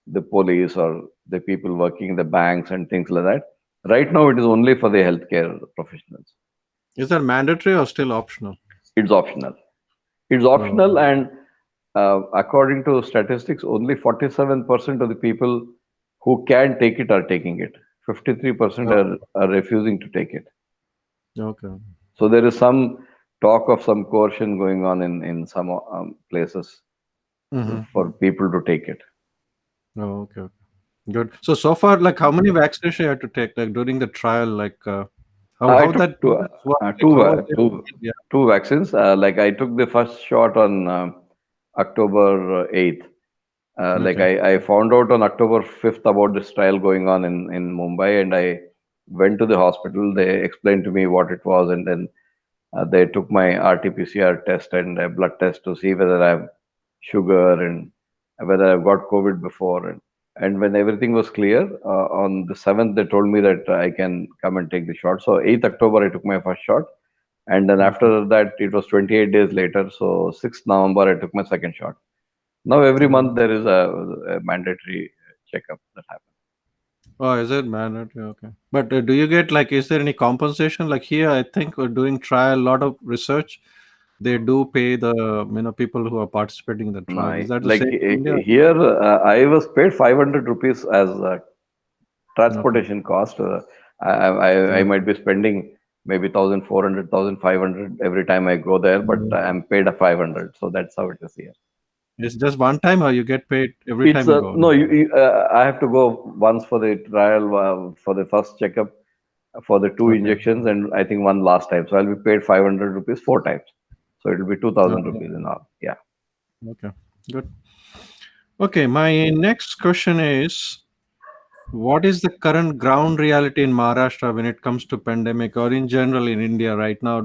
Speaker 2: the police or the people working in the banks and things like that. Right now, it is only for the healthcare professionals.
Speaker 1: Is that mandatory or still optional?
Speaker 2: It's optional. It's
Speaker 1: Oh,
Speaker 2: optional, and according to statistics, only 47% of the people who can take it are taking it. 53%
Speaker 1: oh,
Speaker 2: are refusing to take it.
Speaker 1: okay.
Speaker 2: So there is some talk of some coercion going on in some places
Speaker 1: Mm-hmm.
Speaker 2: for people to take it.
Speaker 1: Oh, okay. Okay. Good. So far, like, how many vaccination you had to take, like, during the trial? Like,
Speaker 2: I
Speaker 1: how that
Speaker 2: took two,
Speaker 1: work?
Speaker 2: uh,
Speaker 1: Like,
Speaker 2: two,
Speaker 1: how was
Speaker 2: uh,
Speaker 1: it?
Speaker 2: two,
Speaker 1: Yeah.
Speaker 2: two vaccines. Like I took the first shot on October 8th. Like
Speaker 1: Okay.
Speaker 2: I found out on October 5th about this trial going on in Mumbai, and I went to the hospital. They explained to me what it was, and then they took my RT-PCR test and a blood test to see whether I have sugar and whether I've got COVID before. And when everything was clear, on the 7th, they told me that I can come and take the shot. So 8th October, I took my first shot. And then
Speaker 1: Okay.
Speaker 2: after that, it was 28 days later. So 6th November, I took my second shot. Now every
Speaker 1: Oh,
Speaker 2: month there is a mandatory checkup that happens.
Speaker 1: Oh, is it mandatory? Okay. But do you get like, is there any compensation? Like here, I think we're doing trial, a lot of research. They do pay the people who are participating in the
Speaker 2: No,
Speaker 1: trial. Is that the
Speaker 2: like
Speaker 1: same in India?
Speaker 2: here, I was paid 500 rupees as
Speaker 1: Okay.
Speaker 2: transportation cost. I
Speaker 1: Okay.
Speaker 2: might be spending maybe 1,400, 1,500 every time I go there, but
Speaker 1: Mm.
Speaker 2: I'm paid a 500. So that's how it is here.
Speaker 1: It's just one time, or you get paid every
Speaker 2: It's
Speaker 1: time you go
Speaker 2: no,
Speaker 1: there?
Speaker 2: I have to go once for the trial, for the first checkup, for the two
Speaker 1: Okay.
Speaker 2: injections, and I think one last time. So I'll be paid 500 rupees four times. So it'll be 2,000
Speaker 1: Okay.
Speaker 2: rupees in all. Yeah.
Speaker 1: Okay. Good. Okay. My next question is, what is the current ground reality in Maharashtra when it comes to pandemic, or in general in India right now?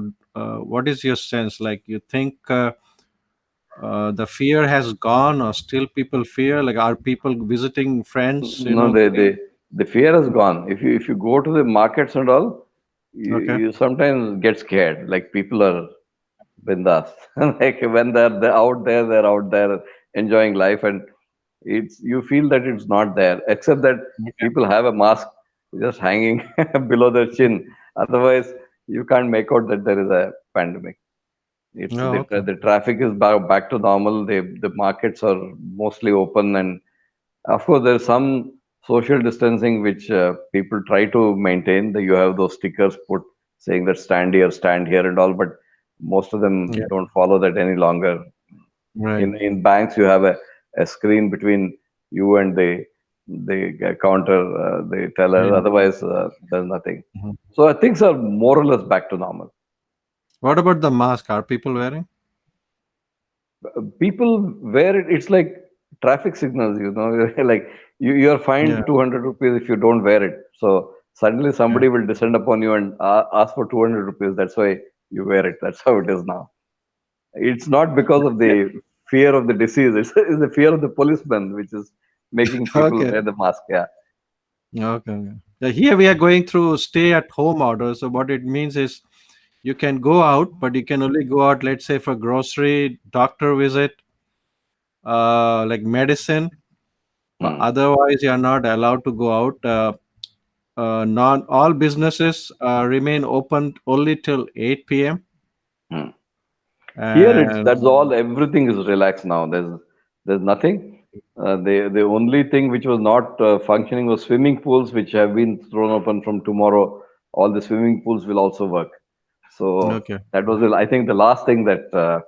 Speaker 1: What is your sense? Like, you think the fear has gone, or still people fear? Like, are people visiting friends?
Speaker 2: No, the fear has gone. If you go to the markets and all,
Speaker 1: Okay.
Speaker 2: you sometimes get scared. Like people are bindas. Like when they're out there, they're out there enjoying life, and it's you feel that it's not there, except that
Speaker 1: Okay.
Speaker 2: people have a mask just hanging below their chin. Otherwise, you can't make out that there is a pandemic. It's
Speaker 1: Oh, okay.
Speaker 2: the traffic is back to normal. The markets are mostly open, and of course, there's some social distancing which people try to maintain. That you have those stickers put saying that stand here, and all, but most of them
Speaker 1: Yeah.
Speaker 2: don't follow that any longer.
Speaker 1: Right.
Speaker 2: In banks, you have a screen between you and the counter, the teller.
Speaker 1: Yeah.
Speaker 2: Otherwise, there's nothing.
Speaker 1: Mhm.
Speaker 2: So things are more or less back to normal.
Speaker 1: What about the mask? Are people wearing?
Speaker 2: People wear it. It's like traffic signals, like you're
Speaker 1: Yeah.
Speaker 2: fined 200 rupees if you don't wear it. So suddenly
Speaker 1: Yeah.
Speaker 2: somebody will descend upon you and ask for 200 rupees. That's why you wear it. That's how it is now. It's not because of
Speaker 1: Yeah.
Speaker 2: the fear of the disease. It's the fear of the policeman which is making people
Speaker 1: Okay.
Speaker 2: wear the mask. Yeah.
Speaker 1: Okay. Okay. Yeah, here we are going through stay at home order. So what it means is you can go out, but you can only go out, let's say, for grocery, doctor visit, like medicine. But
Speaker 2: Hmm.
Speaker 1: otherwise, you are not allowed to go out. Not all businesses remain open only till 8 p.m.
Speaker 2: Hmm. Here it's
Speaker 1: And
Speaker 2: that's all. Everything is relaxed now. There's nothing. The only thing which was not functioning was swimming pools, which have been thrown open from tomorrow. All the swimming pools will also work. So
Speaker 1: okay,
Speaker 2: that was I think the last thing that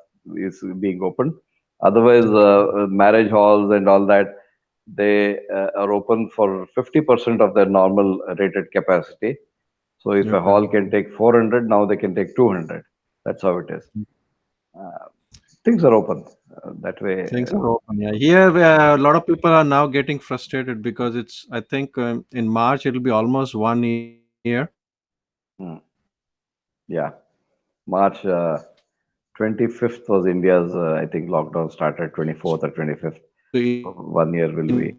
Speaker 2: is being opened. Otherwise,
Speaker 1: okay,
Speaker 2: marriage halls and all that they are open for 50% of their normal rated capacity. So if a
Speaker 1: okay.
Speaker 2: hall can take 400, now they can take 200. That's how it is. Things are open that way.
Speaker 1: Things are open. Yeah, here a lot of people are now getting frustrated because it's. I think in March it'll be almost 1 year.
Speaker 2: Hmm. Yeah, March 25th was India's, I think, lockdown started 24th or 25th.
Speaker 1: So
Speaker 2: 1 year will be.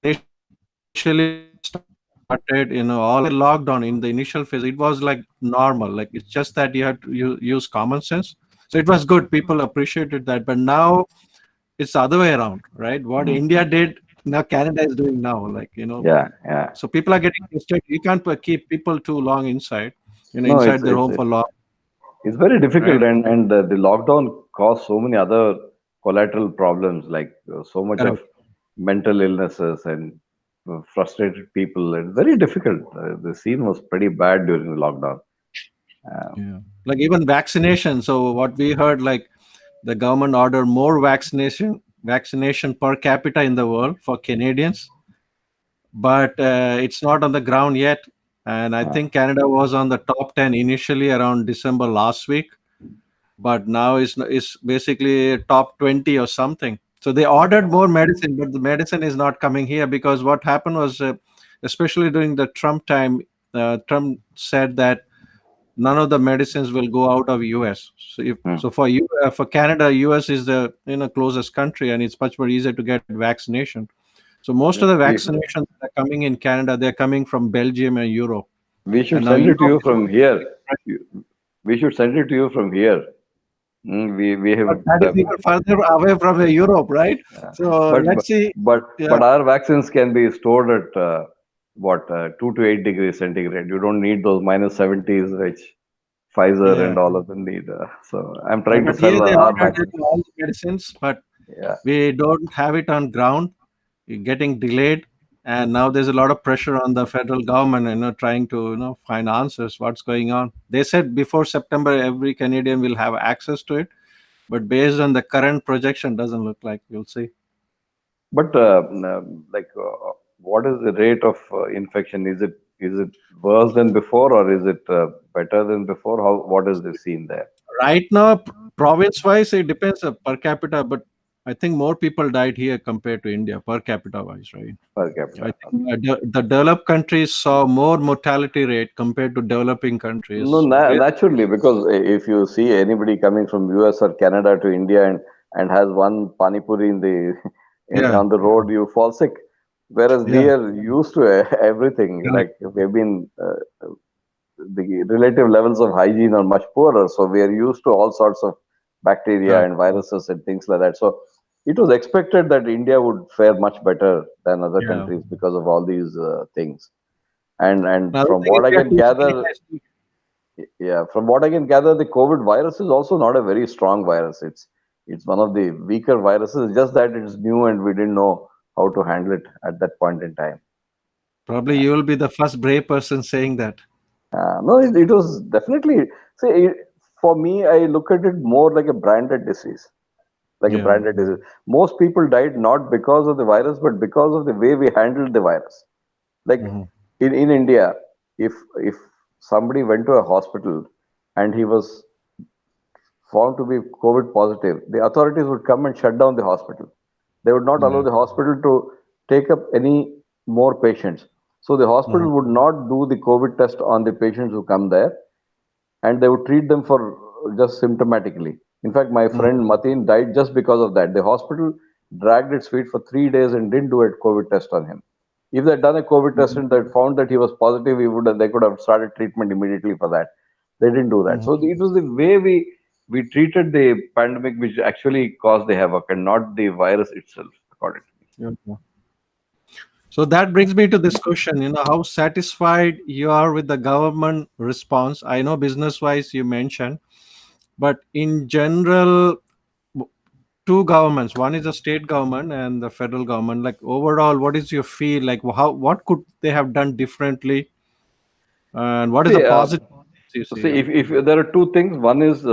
Speaker 1: initially when it started, all the lockdown in the initial phase, it was like normal. Like it's just that you had to use common sense. So it was good. People appreciated that. But now it's the other way around, right? What
Speaker 2: Hmm.
Speaker 1: India did, now Canada is doing now. Like
Speaker 2: Yeah, yeah.
Speaker 1: so people are getting frustrated. You can't keep people too long inside,
Speaker 2: No,
Speaker 1: inside their home for long,
Speaker 2: it's very difficult,
Speaker 1: right?
Speaker 2: and the lockdown caused so many other collateral problems, like so much of
Speaker 1: Correct.
Speaker 2: mental illnesses and frustrated people. And very difficult. The scene was pretty bad during the lockdown. Uh,
Speaker 1: Yeah. Like even vaccination. So what we heard, like the government ordered more vaccination per capita in the world for Canadians, but it's not on the ground yet. And I
Speaker 2: uh,
Speaker 1: think Canada was on the top 10 initially around December last week, but now it's basically top 20 or something. So they ordered more medicine, but the medicine is not coming here because what happened was, especially during the Trump time, Trump said that none of the medicines will go out of US. So if
Speaker 2: hmm.
Speaker 1: so for you for Canada, US is the closest country, and it's much more easier to get vaccination. So most of the
Speaker 2: we,
Speaker 1: vaccinations that are coming in Canada, they're coming from Belgium and Europe.
Speaker 2: we
Speaker 1: And
Speaker 2: should
Speaker 1: now
Speaker 2: send it to
Speaker 1: Europe
Speaker 2: you
Speaker 1: is
Speaker 2: from here. You- We should send it to you from here. We have
Speaker 1: but that is even further away from Europe, right? So
Speaker 2: but
Speaker 1: let's see.
Speaker 2: but
Speaker 1: Yeah,
Speaker 2: but our vaccines can be stored at 2 to 8 degrees centigrade. You don't need those minus 70s, which Pfizer
Speaker 1: Yeah.
Speaker 2: and all of them need. So I'm
Speaker 1: Yeah,
Speaker 2: trying to
Speaker 1: but here
Speaker 2: sell
Speaker 1: they
Speaker 2: our
Speaker 1: ordered
Speaker 2: vaccines.
Speaker 1: all the medicines, but
Speaker 2: Yeah.
Speaker 1: we don't have it on ground. It's getting delayed, and now there's a lot of pressure on the federal government, trying to find answers. What's going on? They said before September, every Canadian will have access to it, but based on the current projection, doesn't look like we'll see.
Speaker 2: But what is the rate of infection? Is it worse than before, or is it better than before? How what is the scene there
Speaker 1: Right now, province-wise, it depends per capita, but I think more people died here compared to India per capita wise, right?
Speaker 2: per
Speaker 1: I
Speaker 2: capita?
Speaker 1: think the developed countries saw more mortality rate compared to developing
Speaker 2: No,
Speaker 1: countries. Where,
Speaker 2: naturally, because if you see anybody coming from US or Canada to India and has one pani puri in the
Speaker 1: yeah,
Speaker 2: on the road, you fall sick. Whereas we
Speaker 1: yeah,
Speaker 2: are used to everything.
Speaker 1: correct.
Speaker 2: Like we've been the relative levels of hygiene are much poorer, so we are used to all sorts of bacteria
Speaker 1: Correct.
Speaker 2: and viruses and things like that. So it was expected that India would fare much better than other
Speaker 1: Yeah.
Speaker 2: countries because of all these things. And
Speaker 1: Another
Speaker 2: from
Speaker 1: thing is
Speaker 2: what I
Speaker 1: we are
Speaker 2: can
Speaker 1: too
Speaker 2: gather,
Speaker 1: sanitized.
Speaker 2: yeah, from what I can gather, the COVID virus is also not a very strong virus. It's one of the weaker viruses. Just that it's new and we didn't know how to handle it at that point in time.
Speaker 1: Probably you will be the first brave person saying that.
Speaker 2: No, it was definitely. See, for me, I look at it more like a branded disease. Like a
Speaker 1: Yeah.
Speaker 2: branded disease. Most people died not because of the virus, but because of the way we handled the virus. Like
Speaker 1: Hmm.
Speaker 2: in India, if somebody went to a hospital and he was found to be COVID positive, the authorities would come and shut down the hospital. They would not allow
Speaker 1: Yeah.
Speaker 2: the hospital to take up any more patients. So the
Speaker 1: Hmm.
Speaker 2: hospital would not do the COVID test on the patients who come there, and they would treat them for just symptomatically. In fact, my
Speaker 1: Hmm.
Speaker 2: friend Mateen died just because of that. The hospital dragged its feet for 3 days and didn't do a COVID test on him. If they'd done a COVID test and they found that he was positive, they could have started treatment immediately for that. They didn't do that.
Speaker 1: Hmm.
Speaker 2: So it was the way we treated the pandemic which actually caused the havoc and not the virus itself, according to me.
Speaker 1: Yeah. So that brings me to this question, how satisfied you are with the government response. I know business wise you mentioned, but in general, two governments, one is the state government and the federal government, like overall, what is your feel like? What could they have done differently, and what is the
Speaker 2: See,
Speaker 1: positive you see?
Speaker 2: See, if there are two things, one is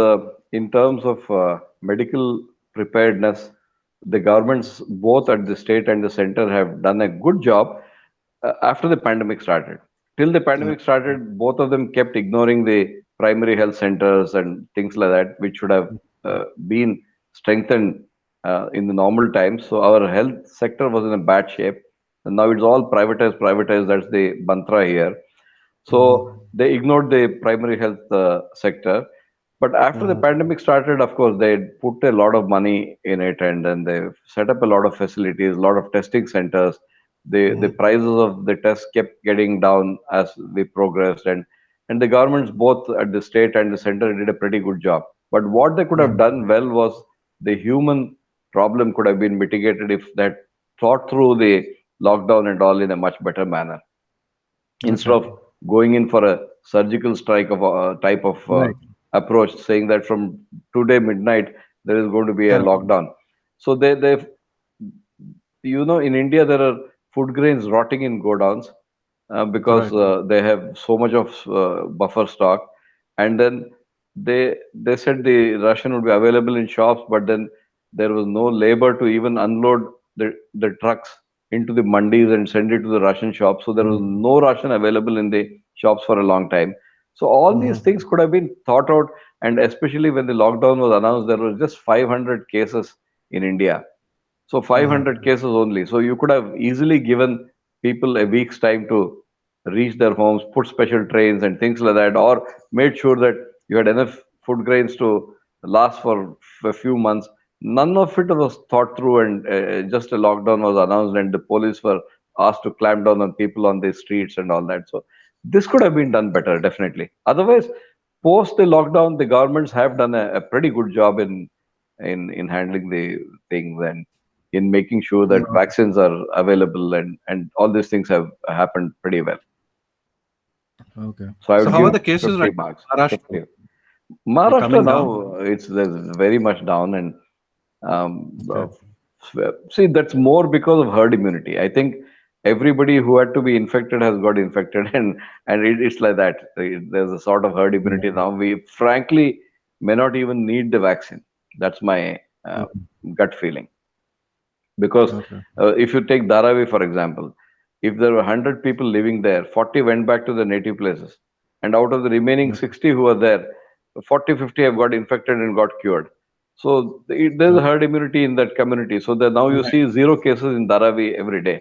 Speaker 2: in terms of medical preparedness, the governments, both at the state and the center, have done a good job after the pandemic started. Till the
Speaker 1: Yeah.
Speaker 2: pandemic started, both of them kept ignoring the primary health centers and things like that, which should have been strengthened in the normal times. So our health sector was in a bad shape. And now it's all privatized, privatized. That's the mantra here.
Speaker 1: Mhm.
Speaker 2: So they ignored the primary health sector. But after the
Speaker 1: Mhm.
Speaker 2: pandemic started, of course, they put a lot of money in it, and then they set up a lot of facilities, a lot of testing centers. The
Speaker 1: Mhm.
Speaker 2: prices of the tests kept getting down as we progressed, and the governments both at the state and the center did a pretty good job. But what they could
Speaker 1: Yeah.
Speaker 2: have done well was the human problem could have been mitigated if they had thought through the lockdown and all in a much better manner instead
Speaker 1: Okay.
Speaker 2: of going in for a surgical strike of type of
Speaker 1: Right.
Speaker 2: approach, saying that from today midnight there is going to be a
Speaker 1: Correct.
Speaker 2: lockdown. So they in India there are food grains rotting in godowns because
Speaker 1: Correct.
Speaker 2: they have so much of buffer stock, and then they said the ration would be available in shops, but then there was no labor to even unload the trucks into the mandis and send it to the ration shops. So there was
Speaker 1: Mhm.
Speaker 2: no ration available in the shops for a long time. So all these
Speaker 1: Mhm.
Speaker 2: things could have been thought out, and especially when the lockdown was announced, there was just 500 cases in India, so
Speaker 1: Mhm.
Speaker 2: 500 cases only. So you could have easily given people a week's time to reach their homes, put special trains and things like that, or made sure that you had enough food grains to last for a few months. None of it was thought through, and just a lockdown was announced, and the police were asked to clamp down on people on the streets and all that. So this could have been done better, definitely. Otherwise, post the lockdown, the governments have done a pretty good job in handling the things, and in making sure that vaccines are available, and all these things have happened pretty well.
Speaker 1: Okay.
Speaker 2: So I
Speaker 1: So
Speaker 2: would
Speaker 1: how are
Speaker 2: give
Speaker 1: the cases right
Speaker 2: 50 marks.
Speaker 1: now in Maharashtra?
Speaker 2: 50.
Speaker 1: They're
Speaker 2: Maharashtra
Speaker 1: coming down.
Speaker 2: now there's very much down, and um, uh,
Speaker 1: Okay.
Speaker 2: see, that's more because of herd immunity. I think everybody who had to be infected has got infected, and it's like that. There's a sort of herd immunity
Speaker 1: Mhm.
Speaker 2: now. We frankly may not even need the vaccine. That's my
Speaker 1: Mhm.
Speaker 2: gut feeling. Because
Speaker 1: Okay.
Speaker 2: if you take Dharavi, for example, if there were 100 people living there, 40 went back to their native places. And out of the remaining
Speaker 1: Okay.
Speaker 2: 60 who are there, 40, 50 have got infected and got cured. So there's a
Speaker 1: Okay.
Speaker 2: herd immunity in that community. So that now you
Speaker 1: Right.
Speaker 2: see zero cases in Dharavi every day.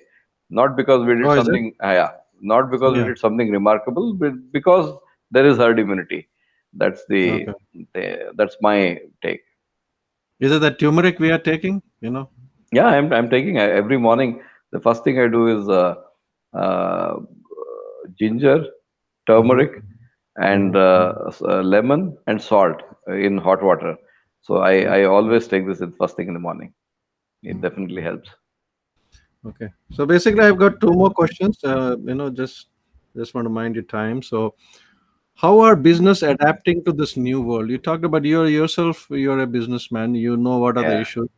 Speaker 2: Not because we did
Speaker 1: Oh, is it?
Speaker 2: something, yeah, not because we
Speaker 1: Yeah.
Speaker 2: did something remarkable, but because there is herd immunity. That's
Speaker 1: Okay.
Speaker 2: that's my take.
Speaker 1: Is it the turmeric we are taking?
Speaker 2: Yeah, I'm taking every morning. The first thing I do is uh, ginger,
Speaker 1: Mm-hmm.
Speaker 2: turmeric, and
Speaker 1: Mm-hmm.
Speaker 2: lemon and salt in hot water. So I
Speaker 1: Okay.
Speaker 2: always take this in first thing in the morning. It definitely helps.
Speaker 1: Okay. So basically, I've got two more questions. Just want to mind your time. So, how are business adapting to this new world? You talked about yourself. You're a businessman. You know what are the
Speaker 2: Yeah.
Speaker 1: issues.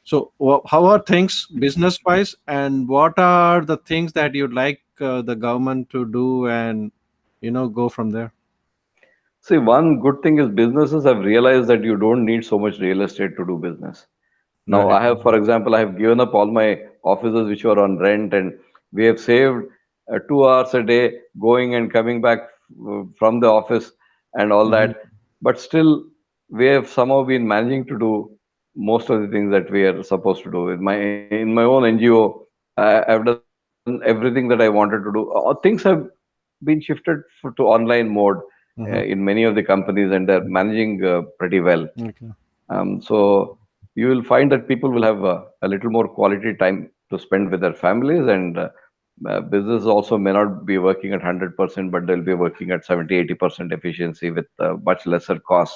Speaker 1: So, how are things business wise, and what are the things that you'd like the government to do, and go from there?
Speaker 2: See, one good thing is businesses have realized that you don't need so much real estate to do business. Now,
Speaker 1: Right.
Speaker 2: I have, for example, I have given up all my offices which were on rent, and we have saved 2 hours a day going and coming back from the office and all
Speaker 1: Mm-hmm.
Speaker 2: that. But still, we have somehow been managing to do most of the things that we are supposed to do. In my own NGO, I've done everything that I wanted to do. Things have been shifted to online mode
Speaker 1: Mm-hmm.
Speaker 2: in many of the companies, and they're managing pretty well.
Speaker 1: Okay.
Speaker 2: So you will find that people will have a little more quality time to spend with their families, and business also may not be working at 100%, but they'll be working at 70, 80% efficiency with much lesser cost.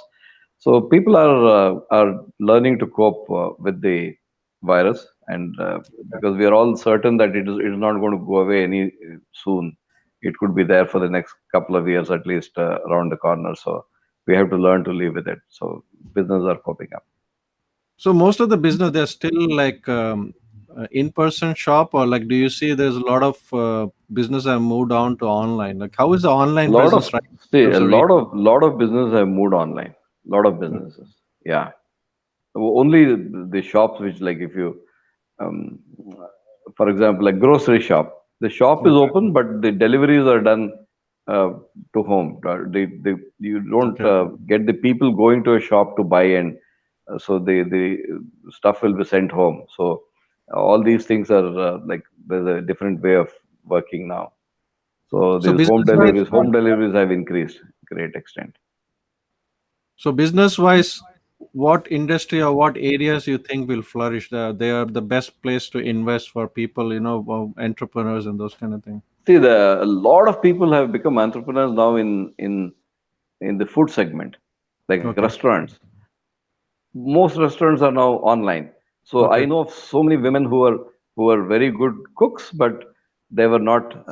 Speaker 2: So people are learning to cope with the virus, and because we are all certain that it is not going to go away any soon. It could be there for the next couple of years at least around the corner. So we have to learn to live with it. So business are coping up.
Speaker 1: So most of the business they're still like in-person shop, or like do you see there's a lot of business have moved on to online? Like how is the online
Speaker 2: Lot of
Speaker 1: business right
Speaker 2: See,
Speaker 1: now in
Speaker 2: a
Speaker 1: terms of
Speaker 2: lot of business have moved online. Lot of businesses. Yeah. Only the shops which, like, if you um, for example, a grocery shop, the shop is
Speaker 1: Okay.
Speaker 2: open but the deliveries are done uh, to home. You don't
Speaker 1: Okay.
Speaker 2: get the people going to a shop to buy, and so the stuff will be sent home. So all these things are like, there's a different way of working now. So
Speaker 1: So
Speaker 2: these
Speaker 1: business wise,
Speaker 2: home deliveries have increased great extent.
Speaker 1: business wise, what industry or what areas you think will flourish? They are the best place to invest for people, entrepreneurs and those kind of things.
Speaker 2: See, a lot of people have become entrepreneurs now in the food segment, like
Speaker 1: Okay.
Speaker 2: restaurants. Most restaurants are now online. So I
Speaker 1: Okay.
Speaker 2: know of so many women who are very good cooks, but they were not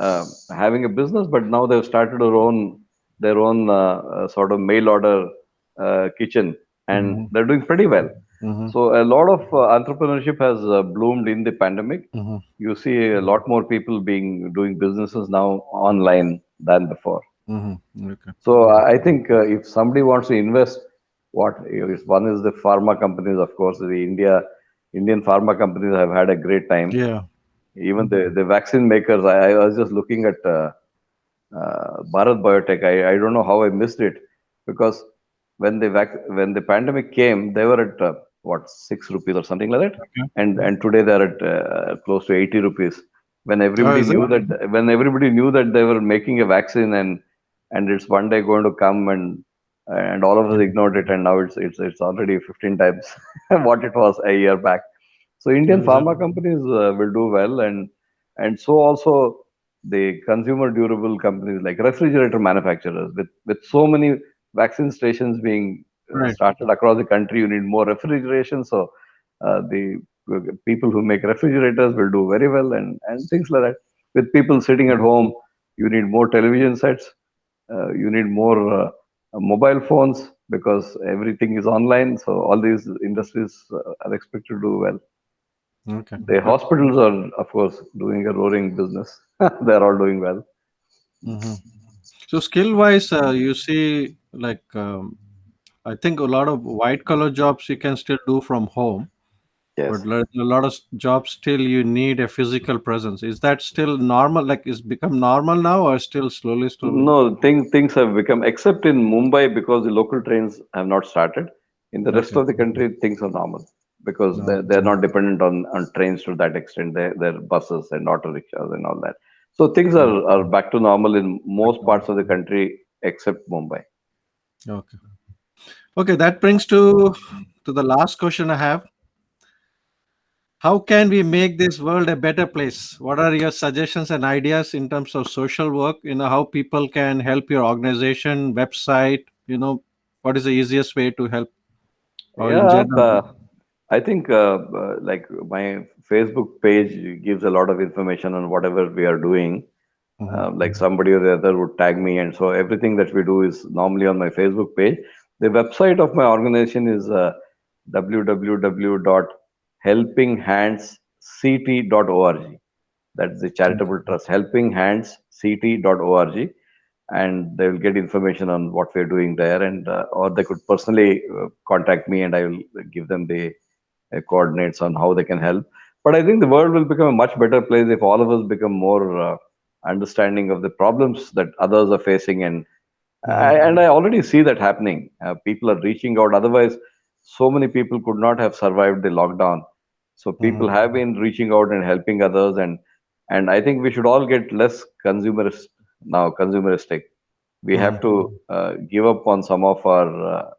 Speaker 2: having a business, but now they've started their own sort of mail order kitchen, and
Speaker 1: Mm-hmm.
Speaker 2: they're doing pretty well.
Speaker 1: Mm-hmm.
Speaker 2: So a lot of entrepreneurship has bloomed in the pandemic.
Speaker 1: Mm-hmm.
Speaker 2: You see a lot more people being doing businesses now online than before.
Speaker 1: Mm-hmm. Okay.
Speaker 2: So I think if somebody wants to invest, one is the pharma companies, of course. Indian pharma companies have had a great time.
Speaker 1: Yeah.
Speaker 2: Even the vaccine makers. I was just looking at Bharat Biotech. I don't know how I missed it, because when the pandemic came, they were at what, 6 rupees or something like that,
Speaker 1: Okay.
Speaker 2: and today they're at close to 80 rupees.
Speaker 1: Oh, is it?
Speaker 2: When everybody knew that they were making a vaccine, and it's one day going to come, and all of us ignored it, and now it's already 15 times what it was a year back. So
Speaker 1: Oh,
Speaker 2: Indian
Speaker 1: is it?
Speaker 2: pharma companies will do well, and so also the consumer durable companies like refrigerator manufacturers, with so many vaccine stations being
Speaker 1: Right.
Speaker 2: started across the country. You need more refrigeration, so the people who make refrigerators will do very well, and things like that. With people sitting at home, you need more television sets, you need more mobile phones because everything is online. So all these industries are expected to do well.
Speaker 1: Okay,
Speaker 2: The
Speaker 1: good.
Speaker 2: hospitals are, of course, doing a roaring business. They're all doing well.
Speaker 1: Hmm. So skill wise, you see, like I think a lot of white collar jobs you can still do from home, but
Speaker 2: Yes.
Speaker 1: a lot of jobs still you need a physical presence. Is that still normal? Like, is become normal now, or still slowly, slowly?
Speaker 2: No, things have become, except in Mumbai because the local trains have not started. In the rest
Speaker 1: Okay.
Speaker 2: of the country, things are normal because
Speaker 1: No.
Speaker 2: they're not dependent on trains to that extent. They're buses and auto rickshaws and all that. So things
Speaker 1: Okay.
Speaker 2: are back to normal in most parts of the country except Mumbai.
Speaker 1: Okay. Okay. That brings to the last question I have. How can we make this world a better place? What are your suggestions and ideas in terms of social work? How people can help your organization, website, what is the easiest way to help or in
Speaker 2: Yeah,
Speaker 1: general?
Speaker 2: I think like my Facebook page gives a lot of information on whatever we are doing.
Speaker 1: Mhm.
Speaker 2: Like somebody or the other would tag me, and so everything that we do is normally on my Facebook page. The website of my organization is www.helpinghandsct.org. That's the charitable trust, helpinghandsct.org, and they will get information on what we're doing there, and or they could personally contact me, and I will give them the coordinates on how they can help. But I think the world will become a much better place if all of us become more understanding of the problems that others are facing,
Speaker 1: Mhm.
Speaker 2: and I already see that happening. People are reaching out. Otherwise, so many people could not have survived the lockdown. So people
Speaker 1: Mhm.
Speaker 2: have been reaching out and helping others, and I think we should all get less consumeristic. We have
Speaker 1: Mhm.
Speaker 2: to give up on some of our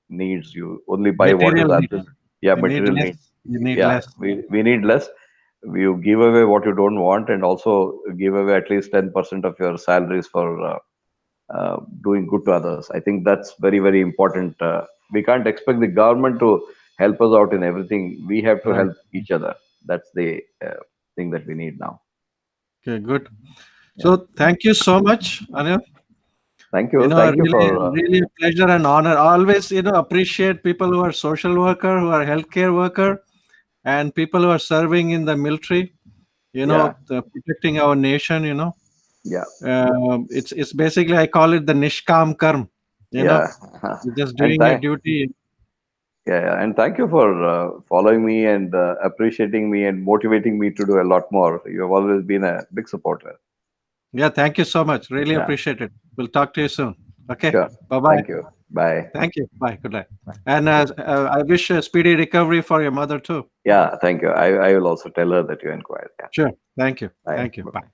Speaker 2: needs. You only buy what is
Speaker 1: Material
Speaker 2: absolute.
Speaker 1: needs.
Speaker 2: Yeah,
Speaker 1: You need
Speaker 2: material
Speaker 1: less.
Speaker 2: needs.
Speaker 1: You need
Speaker 2: Yeah,
Speaker 1: less.
Speaker 2: we need less. You give away what you don't want, and also give away at least 10% of your salaries for doing good to others. I think that's very, very important. We can't expect the government to help us out in everything. We have to
Speaker 1: Right.
Speaker 2: help each other. That's the thing that we need now.
Speaker 1: Okay, good.
Speaker 2: Yeah.
Speaker 1: So thank you so much, Anil.
Speaker 2: Thank you. Thank you
Speaker 1: Really,
Speaker 2: for.
Speaker 1: really a pleasure and honor. Always, appreciate people who are social worker, who are healthcare worker, and people who are serving in the military.
Speaker 2: Yeah.
Speaker 1: Protecting our nation.
Speaker 2: Yeah.
Speaker 1: It's basically I call it the nishkam karm.
Speaker 2: Yeah.
Speaker 1: Just
Speaker 2: and
Speaker 1: doing your
Speaker 2: thank.
Speaker 1: duty.
Speaker 2: Yeah, yeah, and thank you for following me and appreciating me and motivating me to do a lot more. You have always been a big supporter.
Speaker 1: Yeah, thank you so much. Really
Speaker 2: Yeah,
Speaker 1: appreciate it. We'll talk to you soon. Okay.
Speaker 2: sure.
Speaker 1: Bye bye.
Speaker 2: Thank you. Bye.
Speaker 1: Thank you. Bye. Good night. And I wish a speedy recovery for your mother too.
Speaker 2: Yeah, thank you. I will also tell her that you inquired. Yeah.
Speaker 1: Sure. Thank you.
Speaker 2: Bye.
Speaker 1: Thank you.
Speaker 2: Bye.
Speaker 1: Bye.